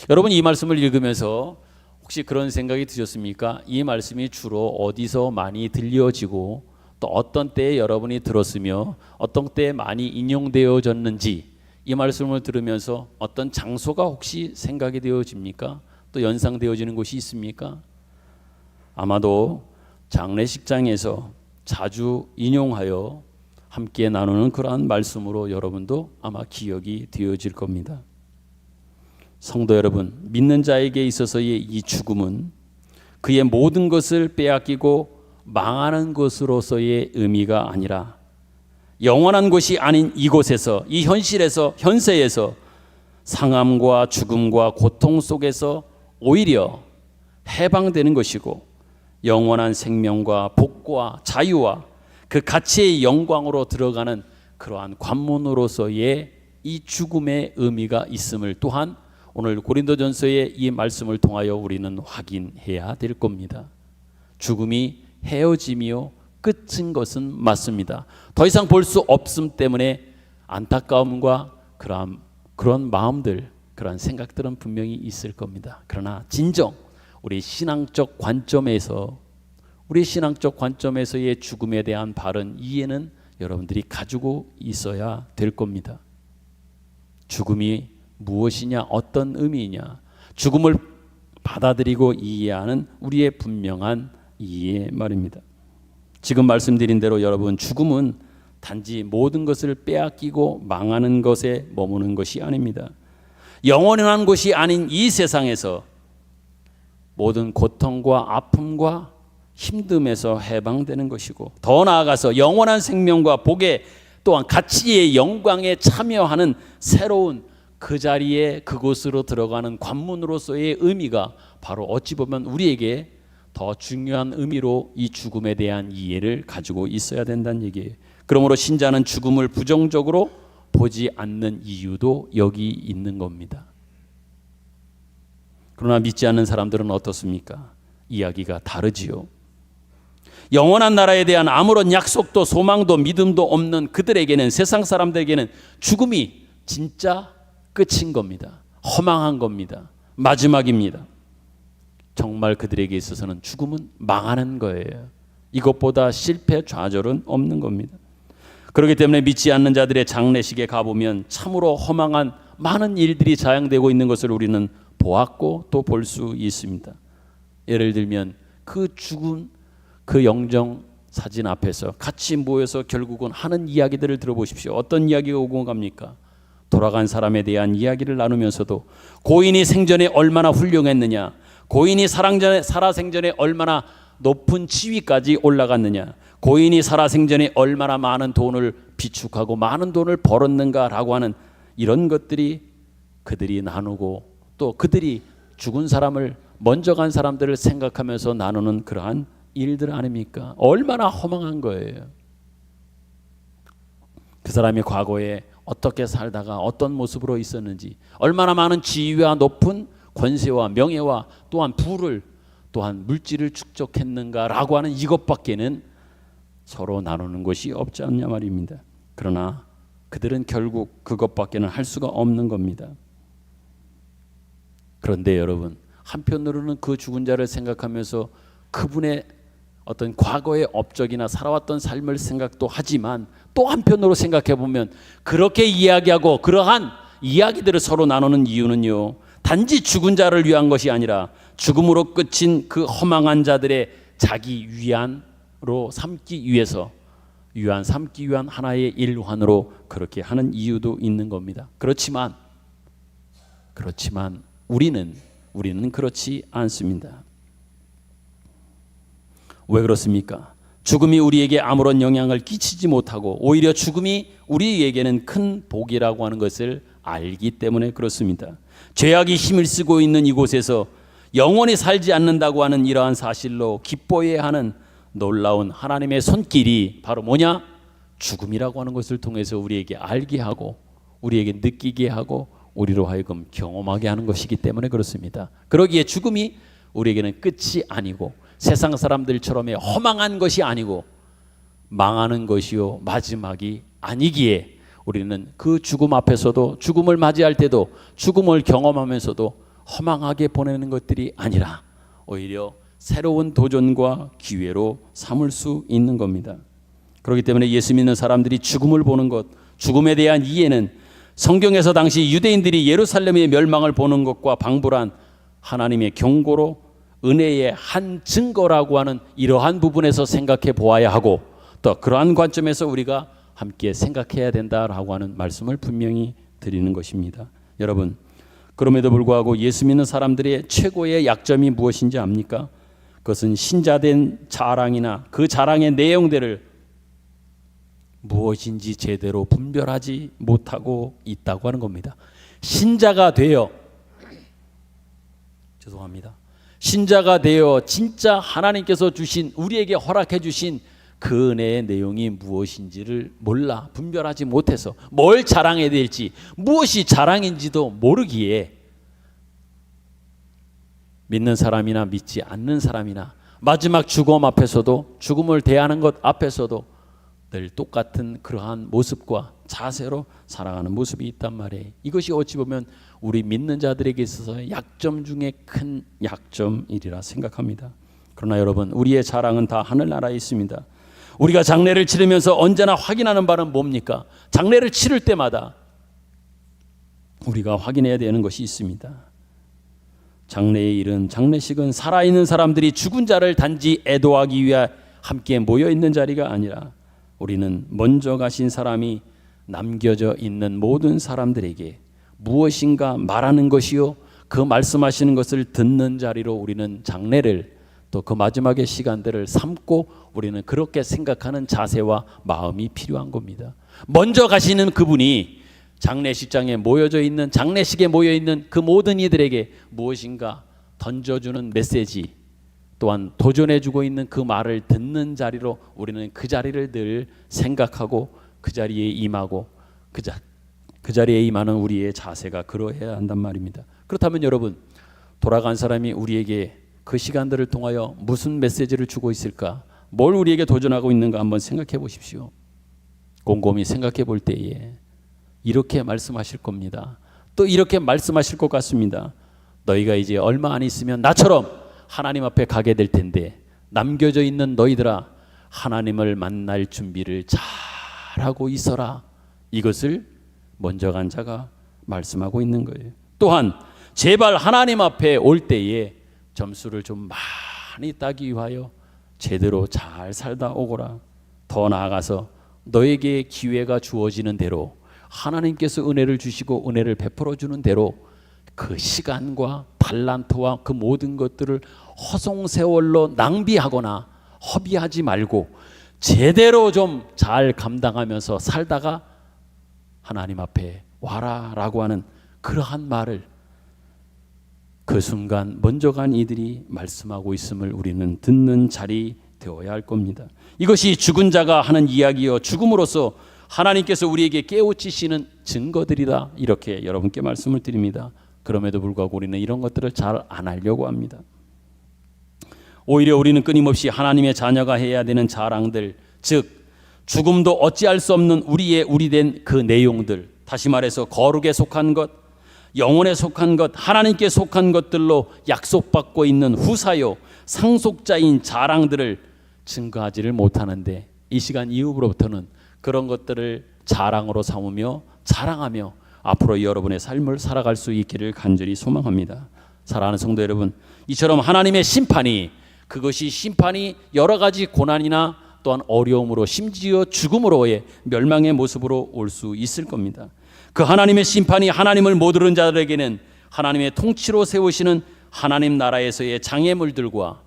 여러분 이 말씀을 읽으면서 혹시 그런 생각이 드셨습니까? 이 말씀이 주로 어디서 많이 들려지고 또 어떤 때에 여러분이 들었으며 어떤 때에 많이 인용되어졌는지 이 말씀을 들으면서 어떤 장소가 혹시 생각이 되어집니까? 또 연상되어지는 곳이 있습니까? 아마도 장례식장에서 자주 인용하여 함께 나누는 그러한 말씀으로 여러분도 아마 기억이 되어질 겁니다. 성도 여러분, 믿는 자에게 있어서의 이 죽음은 그의 모든 것을 빼앗기고 망하는 것으로서의 의미가 아니라 영원한 곳이 아닌 이곳에서 이 현세에서 상함과 죽음과 고통 속에서 오히려 해방되는 것이고 영원한 생명과 복과 자유와 그 가치의 영광으로 들어가는 그러한 관문으로서의 이 죽음의 의미가 있음을 또한 오늘 고린도전서의 이 말씀을 통하여 우리는 확인해야 될 겁니다. 죽음이 헤어짐이요 끝인 것은 맞습니다. 더 이상 볼 수 없음 때문에 안타까움과 그런 마음들, 그런 생각들은 분명히 있을 겁니다. 그러나 진정 우리 신앙적 관점에서의 죽음에 대한 바른 이해는 여러분들이 가지고 있어야 될 겁니다. 죽음이 무엇이냐, 어떤 의미이냐, 죽음을 받아들이고 이해하는 우리의 분명한 이해 말입니다. 지금 말씀드린 대로 여러분, 죽음은 단지 모든 것을 빼앗기고 망하는 것에 머무는 것이 아닙니다. 영원한 곳이 아닌 이 세상에서 모든 고통과 아픔과 힘듦에서 해방되는 것이고, 더 나아가서 영원한 생명과 복에 또한 가치의 영광에 참여하는 새로운 그 자리에 그곳으로 들어가는 관문으로서의 의미가 바로 어찌 보면 우리에게 더 중요한 의미로 이 죽음에 대한 이해를 가지고 있어야 된다는 얘기예요. 그러므로 신자는 죽음을 부정적으로 보지 않는 이유도 여기 있는 겁니다. 그러나 믿지 않는 사람들은 어떻습니까? 이야기가 다르지요. 영원한 나라에 대한 아무런 약속도 소망도 믿음도 없는 그들에게는, 세상 사람들에게는 죽음이 진짜 끝인 겁니다. 허망한 겁니다. 마지막입니다. 정말 그들에게 있어서는 죽음은 망하는 거예요. 이것보다 실패 좌절은 없는 겁니다. 그렇기 때문에 믿지 않는 자들의 장례식에 가보면 참으로 허망한 많은 일들이 자양되고 있는 것을 우리는 보았고 또 볼 수 있습니다. 예를 들면 그 죽은 그 영정 사진 앞에서 같이 모여서 결국은 하는 이야기들을 들어보십시오. 어떤 이야기가 오고 갑니까? 돌아간 사람에 대한 이야기를 나누면서도 고인이 생전에 얼마나 훌륭했느냐, 고인이 살아생전에 얼마나 높은 지위까지 올라갔느냐, 고인이 살아생전에 얼마나 많은 돈을 비축하고 많은 돈을 벌었는가라고 하는 이런 것들이 그들이 나누고 또 그들이 죽은 사람을 먼저 간 사람들을 생각하면서 나누는 그러한 일들 아닙니까? 얼마나 허망한 거예요. 그 사람이 과거에 어떻게 살다가 어떤 모습으로 있었는지, 얼마나 많은 지위와 높은 권세와 명예와 또한 부를 또한 물질을 축적했는가라고 하는 이것밖에는 서로 나누는 것이 없지 않냐 말입니다. 그러나 그들은 결국 그것밖에는 할 수가 없는 겁니다. 그런데 여러분, 한편으로는 그 죽은 자를 생각하면서 그분의 어떤 과거의 업적이나 살아왔던 삶을 생각도 하지만 또 한편으로 생각해 보면 그렇게 이야기하고 그러한 이야기들을 서로 나누는 이유는요, 단지 죽은 자를 위한 것이 아니라 죽음으로 끝인 그 허망한 자들의 자기 위안으로 삼기 위해서 위안 삼기 위한 하나의 일환으로 그렇게 하는 이유도 있는 겁니다. 그렇지만 우리는 그렇지 않습니다. 왜 그렇습니까? 죽음이 우리에게 아무런 영향을 끼치지 못하고 오히려 죽음이 우리에게는 큰 복이라고 하는 것을 알기 때문에 그렇습니다. 죄악이 힘을 쓰고 있는 이곳에서 영원히 살지 않는다고 하는 이러한 사실로 기뻐해야 하는 놀라운 하나님의 손길이 바로 뭐냐? 죽음이라고 하는 것을 통해서 우리에게 알게 하고 우리에게 느끼게 하고 우리로 하여금 경험하게 하는 것이기 때문에 그렇습니다. 그러기에 죽음이 우리에게는 끝이 아니고 세상 사람들처럼의 허망한 것이 아니고 망하는 것이요 마지막이 아니기에 우리는 그 죽음 앞에서도 죽음을 맞이할 때도 죽음을 경험하면서도 허망하게 보내는 것들이 아니라 오히려 새로운 도전과 기회로 삼을 수 있는 겁니다. 그렇기 때문에 예수 믿는 사람들이 죽음을 보는 것, 죽음에 대한 이해는 성경에서 당시 유대인들이 예루살렘의 멸망을 보는 것과 방불한 하나님의 경고로 은혜의 한 증거라고 하는 이러한 부분에서 생각해 보아야 하고 또 그러한 관점에서 우리가 함께 생각해야 된다라고 하는 말씀을 분명히 드리는 것입니다. 여러분, 그럼에도 불구하고 예수 믿는 사람들의 최고의 약점이 무엇인지 압니까? 그것은 신자된 자랑이나 그 자랑의 내용들을 무엇인지 제대로 분별하지 못하고 있다고 하는 겁니다. 신자가 되어 신자가 되어 진짜 하나님께서 주신 우리에게 허락해 주신 그 은혜의 내용이 무엇인지를 몰라 분별하지 못해서 뭘 자랑해야 될지 무엇이 자랑인지도 모르기에 믿는 사람이나 믿지 않는 사람이나 마지막 죽음 앞에서도 죽음을 대하는 것 앞에서도 늘 똑같은 그러한 모습과 자세로 살아가는 모습이 있단 말이에요. 이것이 어찌 보면 우리 믿는 자들에게 있어서 약점 중에 큰 약점이리라 생각합니다. 그러나 여러분, 우리의 자랑은 다 하늘나라에 있습니다. 우리가 장례를 치르면서 언제나 확인하는 바는 뭡니까? 장례를 치를 때마다 우리가 확인해야 되는 것이 있습니다. 장례의 일은, 장례식은 살아있는 사람들이 죽은 자를 단지 애도하기 위해 함께 모여있는 자리가 아니라 우리는 먼저 가신 사람이 남겨져 있는 모든 사람들에게 무엇인가 말하는 것이요, 그 말씀하시는 것을 듣는 자리로 우리는 장례를 또 그 마지막의 시간들을 삼고 우리는 그렇게 생각하는 자세와 마음이 필요한 겁니다. 먼저 가시는 그분이 장례식장에 모여져 있는, 장례식에 모여 있는 그 모든 이들에게 무엇인가 던져주는 메시지 또한 도전해주고 있는 그 말을 듣는 자리로 우리는 그 자리를 늘 생각하고 그 자리에 임하고 그 자리에 임하는 우리의 자세가 그러해야 한단 말입니다. 그렇다면 여러분, 돌아간 사람이 우리에게 그 시간들을 통하여 무슨 메시지를 주고 있을까? 뭘 우리에게 도전하고 있는가 한번 생각해 보십시오. 곰곰이 생각해 볼 때에 이렇게 말씀하실 겁니다. 또 이렇게 말씀하실 것 같습니다. 너희가 이제 얼마 안 있으면 나처럼 하나님 앞에 가게 될 텐데 남겨져 있는 너희들아, 하나님을 만날 준비를 잘 잘하고 있어라. 이것을 먼저 간 자가 말씀하고 있는 거예요. 또한 제발 하나님 앞에 올 때에 점수를 좀 많이 따기 위하여 제대로 잘 살다 오거라. 더 나아가서 너에게 기회가 주어지는 대로 하나님께서 은혜를 주시고 은혜를 베풀어 주는 대로 그 시간과 달란트와 그 모든 것들을 허송세월로 낭비하거나 허비하지 말고 제대로 좀 잘 감당하면서 살다가 하나님 앞에 와라라고 하는 그러한 말을 그 순간 먼저 간 이들이 말씀하고 있음을 우리는 듣는 자리 되어야 할 겁니다. 이것이 죽은 자가 하는 이야기요 죽음으로써 하나님께서 우리에게 깨우치시는 증거들이다. 이렇게 여러분께 말씀을 드립니다. 그럼에도 불구하고 우리는 이런 것들을 잘 안 하려고 합니다. 오히려 우리는 끊임없이 하나님의 자녀가 해야 되는 자랑들, 즉 죽음도 어찌할 수 없는 우리의 우리된 그 내용들, 다시 말해서 거룩에 속한 것, 영혼에 속한 것, 하나님께 속한 것들로 약속받고 있는 후사요 상속자인 자랑들을 증거하지를 못하는데, 이 시간 이후로부터는 그런 것들을 자랑으로 삼으며 자랑하며 앞으로 여러분의 삶을 살아갈 수 있기를 간절히 소망합니다. 사랑하는 성도 여러분, 이처럼 하나님의 심판이, 그것이 심판이 여러 가지 고난이나 또한 어려움으로 심지어 죽음으로의 멸망의 모습으로 올 수 있을 겁니다. 그 하나님의 심판이 하나님을 못 들은 자들에게는 하나님의 통치로 세우시는 하나님 나라에서의 장애물들과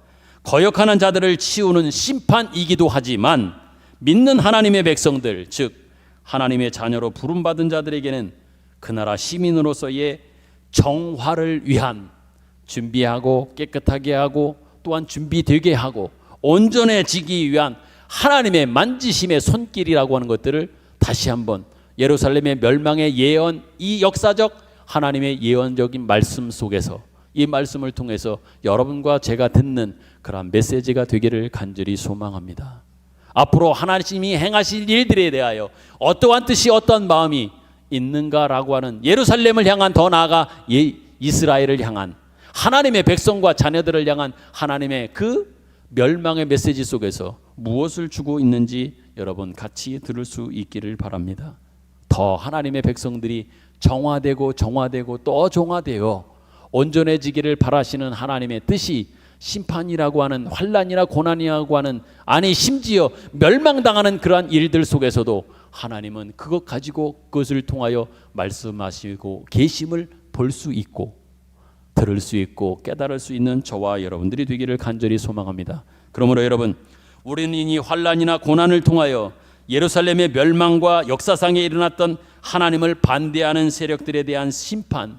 거역하는 자들을 치우는 심판이기도 하지만, 믿는 하나님의 백성들, 즉 하나님의 자녀로 부름받은 자들에게는 그 나라 시민으로서의 정화를 위한, 준비하고 깨끗하게 하고 또한 준비되게 하고 온전해지기 위한 하나님의 만지심의 손길이라고 하는 것들을 다시 한번 예루살렘의 멸망의 예언, 이 역사적 하나님의 예언적인 말씀 속에서, 이 말씀을 통해서 여러분과 제가 듣는 그러한 메시지가 되기를 간절히 소망합니다. 앞으로 하나님이 행하실 일들에 대하여 어떠한 뜻이, 어떠한 마음이 있는가라고 하는, 예루살렘을 향한, 더 나아가 이스라엘을 향한, 하나님의 백성과 자녀들을 향한 하나님의 그 멸망의 메시지 속에서 무엇을 주고 있는지 여러분 같이 들을 수 있기를 바랍니다. 더 하나님의 백성들이 정화되고 또 정화되어 온전해지기를 바라시는 하나님의 뜻이 심판이라고 하는, 환난이나 고난이라고 하는, 아니 심지어 멸망당하는 그러한 일들 속에서도 하나님은 그것 가지고, 그것을 통하여 말씀하시고 계심을 볼 수 있고 들을 수 있고 깨달을 수 있는 저와 여러분들이 되기를 간절히 소망합니다. 그러므로 여러분, 우리는 이 환난이나 고난을 통하여 예루살렘의 멸망과 역사상에 일어났던 하나님을 반대하는 세력들에 대한 심판,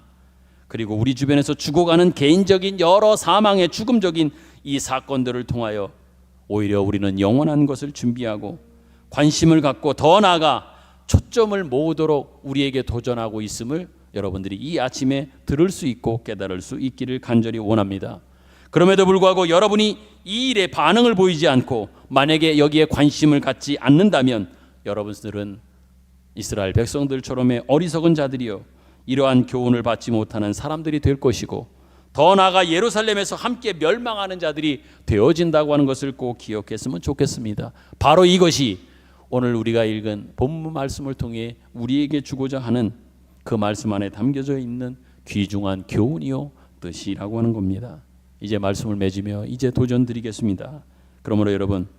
그리고 우리 주변에서 죽어가는 개인적인 여러 사망의 죽음적인 이 사건들을 통하여 오히려 우리는 영원한 것을 준비하고 관심을 갖고 더 나아가 초점을 모으도록 우리에게 도전하고 있음을 여러분들이 이 아침에 들을 수 있고 깨달을 수 있기를 간절히 원합니다. 그럼에도 불구하고 여러분이 이 일에 반응을 보이지 않고 만약에 여기에 관심을 갖지 않는다면 여러분들은 이스라엘 백성들처럼의 어리석은 자들이요, 이러한 교훈을 받지 못하는 사람들이 될 것이고, 더 나아가 예루살렘에서 함께 멸망하는 자들이 되어진다고 하는 것을 꼭 기억했으면 좋겠습니다. 바로 이것이 오늘 우리가 읽은 본문 말씀을 통해 우리에게 주고자 하는 그 말씀 안에 담겨져 있는 귀중한 교훈이요 뜻이라고 하는 겁니다. 이제 말씀을 맺으며 이제 도전 드리겠습니다. 그러므로 여러분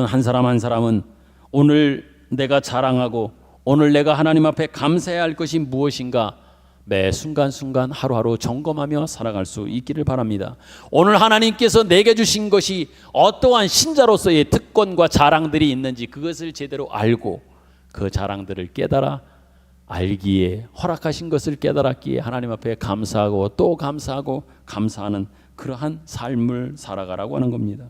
한 사람 한 사람은 오늘 내가 자랑하고 오늘 내가 하나님 앞에 감사해야 할 것이 무엇인가 매 순간순간 하루하루 점검하며 살아갈 수 있기를 바랍니다. 오늘 하나님께서 내게 주신 것이 어떠한 신자로서의 특권과 자랑들이 있는지 그것을 제대로 알고 그 자랑들을 깨달아 알기에, 허락하신 것을 깨달았기에 하나님 앞에 감사하고 또 감사하고 감사하는 그러한 삶을 살아가라고 하는 겁니다.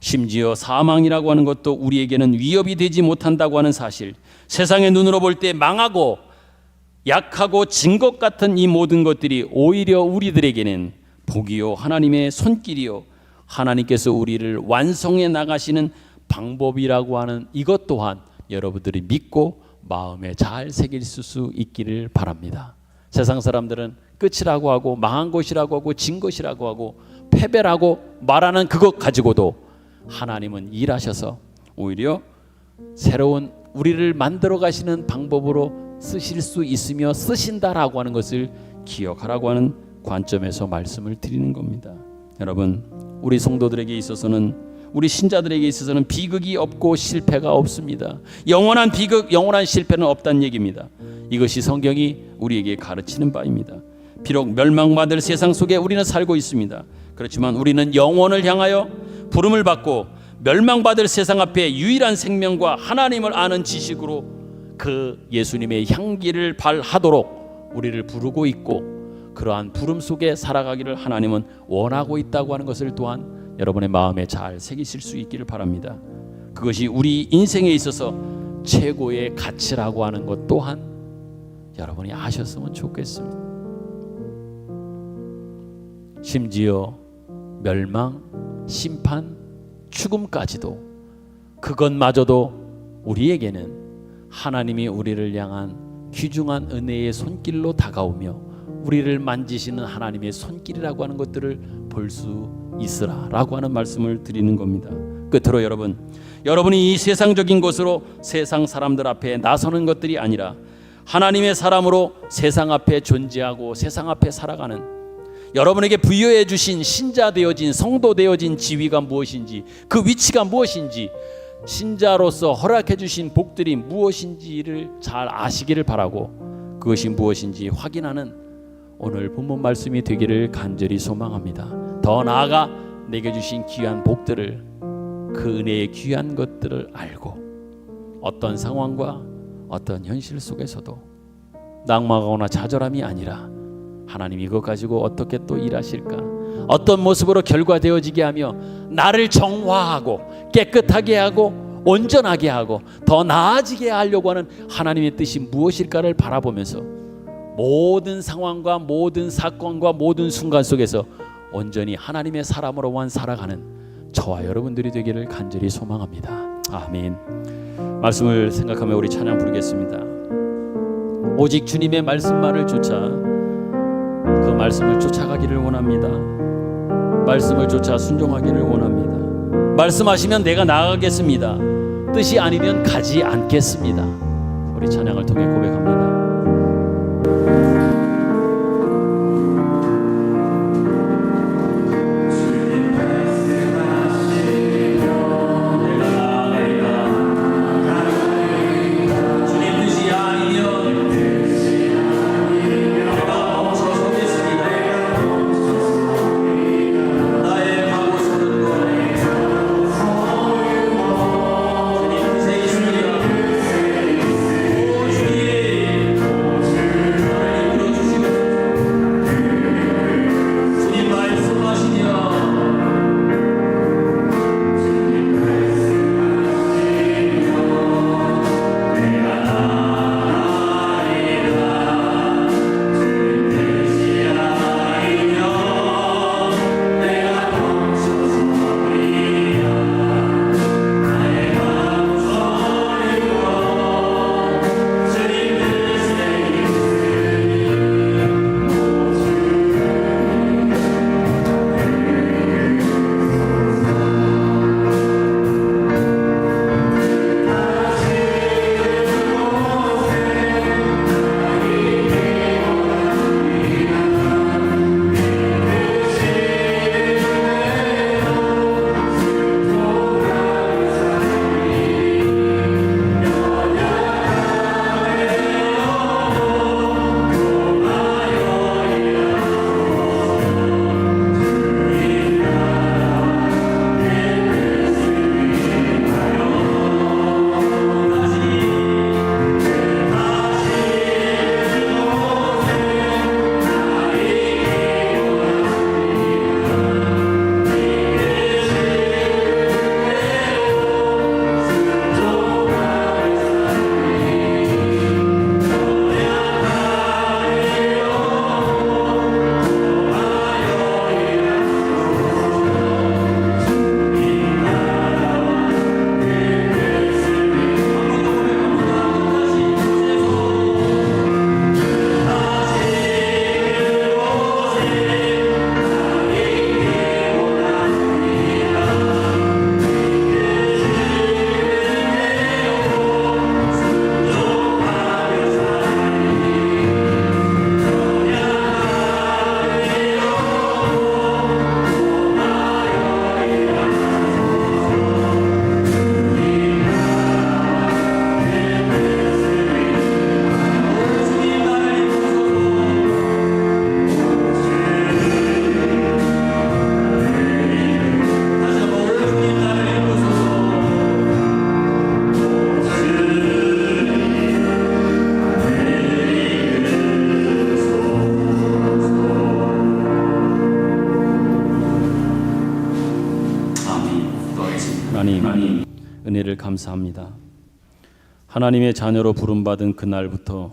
심지어 사망이라고 하는 것도 우리에게는 위협이 되지 못한다고 하는 사실, 세상의 눈으로 볼 때 망하고 약하고 진 것 같은 이 모든 것들이 오히려 우리들에게는 복이요 하나님의 손길이요 하나님께서 우리를 완성해 나가시는 방법이라고 하는 이것 또한 여러분들이 믿고 마음에 잘 새길 수 있기를 바랍니다. 세상 사람들은 끝이라고 하고 망한 것이라고 하고 진 것이라고 하고 패배라고 말하는 그것 가지고도 하나님은 일하셔서 오히려 새로운 우리를 만들어 가시는 방법으로 쓰실 수 있으며 쓰신다라고 하는 것을 기억하라고 하는 관점에서 말씀을 드리는 겁니다. 여러분, 우리 성도들에게 있어서는, 우리 신자들에게 있어서는 비극이 없고 실패가 없습니다. 영원한 비극, 영원한 실패는 없다는 얘기입니다. 이것이 성경이 우리에게 가르치는 바입니다. 비록 멸망받을 세상 속에 우리는 살고 있습니다. 그렇지만 우리는 영원을 향하여 부름을 받고 멸망받을 세상 앞에 유일한 생명과 하나님을 아는 지식으로 그 예수님의 향기를 발하도록 우리를 부르고 있고, 그러한 부름 속에 살아가기를 하나님은 원하고 있다고 하는 것을 또한 여러분의 마음에 잘 새기실 수 있기를 바랍니다. 그것이 우리 인생에 있어서 최고의 가치라고 하는 것 또한 여러분이 아셨으면 좋겠습니다. 심지어 멸망, 심판, 죽음까지도, 그것마저도 우리에게는 하나님이 우리를 향한 귀중한 은혜의 손길로 다가오며 우리를 만지시는 하나님의 손길이라고 하는 것들을 볼 수 있으라라고 하는 말씀을 드리는 겁니다. 끝으로 여러분이 이 세상적인 것으로 세상 사람들 앞에 나서는 것들이 아니라 하나님의 사람으로 세상 앞에 존재하고 세상 앞에 살아가는, 여러분에게 부여해 주신 신자 되어진, 성도 되어진 지위가 무엇인지, 그 위치가 무엇인지, 신자로서 허락해 주신 복들이 무엇인지를 잘 아시기를 바라고, 그것이 무엇인지 확인하는 오늘 본문 말씀이 되기를 간절히 소망합니다. 더 나아가 내게 주신 귀한 복들을, 그 은혜의 귀한 것들을 알고 어떤 상황과 어떤 현실 속에서도 낙망하거나 좌절함이 아니라 하나님 이것 가지고 어떻게 또 일하실까, 어떤 모습으로 결과되어지게 하며 나를 정화하고 깨끗하게 하고 온전하게 하고 더 나아지게 하려고 하는 하나님의 뜻이 무엇일까를 바라보면서 모든 상황과 모든 사건과 모든 순간 속에서 온전히 하나님의 사람으로만 살아가는 저와 여러분들이 되기를 간절히 소망합니다. 아멘. 말씀을 생각하며 우리 찬양 부르겠습니다. 오직 주님의 말씀만을 쫓아, 그 말씀을 쫓아가기를 원합니다. 말씀을 쫓아 순종하기를 원합니다. 말씀하시면 내가 나아가겠습니다. 뜻이 아니면 가지 않겠습니다. 우리 찬양을 통해 고백합니다. 주님 하나님, 은혜를 감사합니다. 하나님의 자녀로 부름받은 그날부터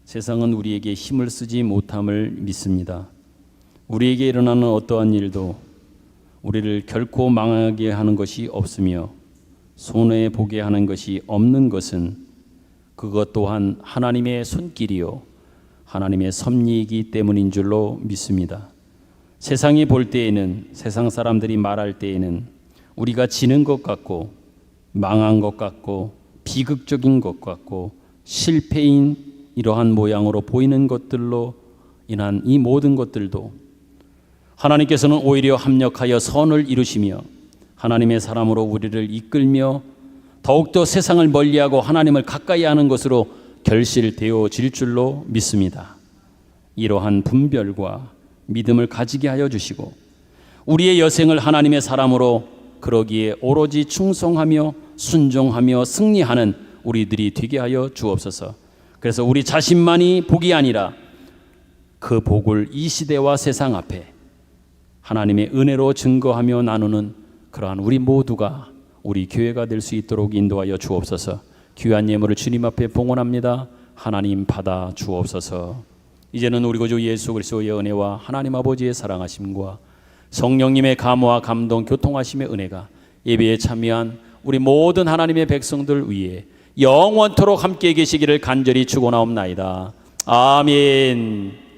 세상은 우리에게 힘을 쓰지 못함을 믿습니다. 우리에게 일어나는 어떠한 일도 우리를 결코 망하게 하는 것이 없으며 손해보게 하는 것이 없는 것은 그것 또한 하나님의 손길이요 하나님의 섭리이기 때문인 줄로 믿습니다. 세상이 볼 때에는, 세상 사람들이 말할 때에는 우리가 지는 것 같고 망한 것 같고 비극적인 것 같고 실패인 이러한 모양으로 보이는 것들로 인한 이 모든 것들도 하나님께서는 오히려 합력하여 선을 이루시며 하나님의 사람으로 우리를 이끌며 더욱더 세상을 멀리하고 하나님을 가까이 하는 것으로 결실되어질 줄로 믿습니다. 이러한 분별과 믿음을 가지게 하여 주시고 우리의 여생을 하나님의 사람으로 그러기에 오로지 충성하며 순종하며 승리하는 우리들이 되게 하여 주옵소서. 그래서 우리 자신만이 복이 아니라 그 복을 이 시대와 세상 앞에 하나님의 은혜로 증거하며 나누는 그러한 우리 모두가 우리 교회가 될 수 있도록 인도하여 주옵소서. 귀한 예물을 주님 앞에 봉헌합니다. 하나님 받아 주옵소서. 이제는 우리 구주 예수 그리스도의 은혜와 하나님 아버지의 사랑하심과 성령님의 감화와 감동 교통하심의 은혜가 예배에 참여한 우리 모든 하나님의 백성들 위에 영원토록 함께 계시기를 간절히 축원하옵나이다. 아멘.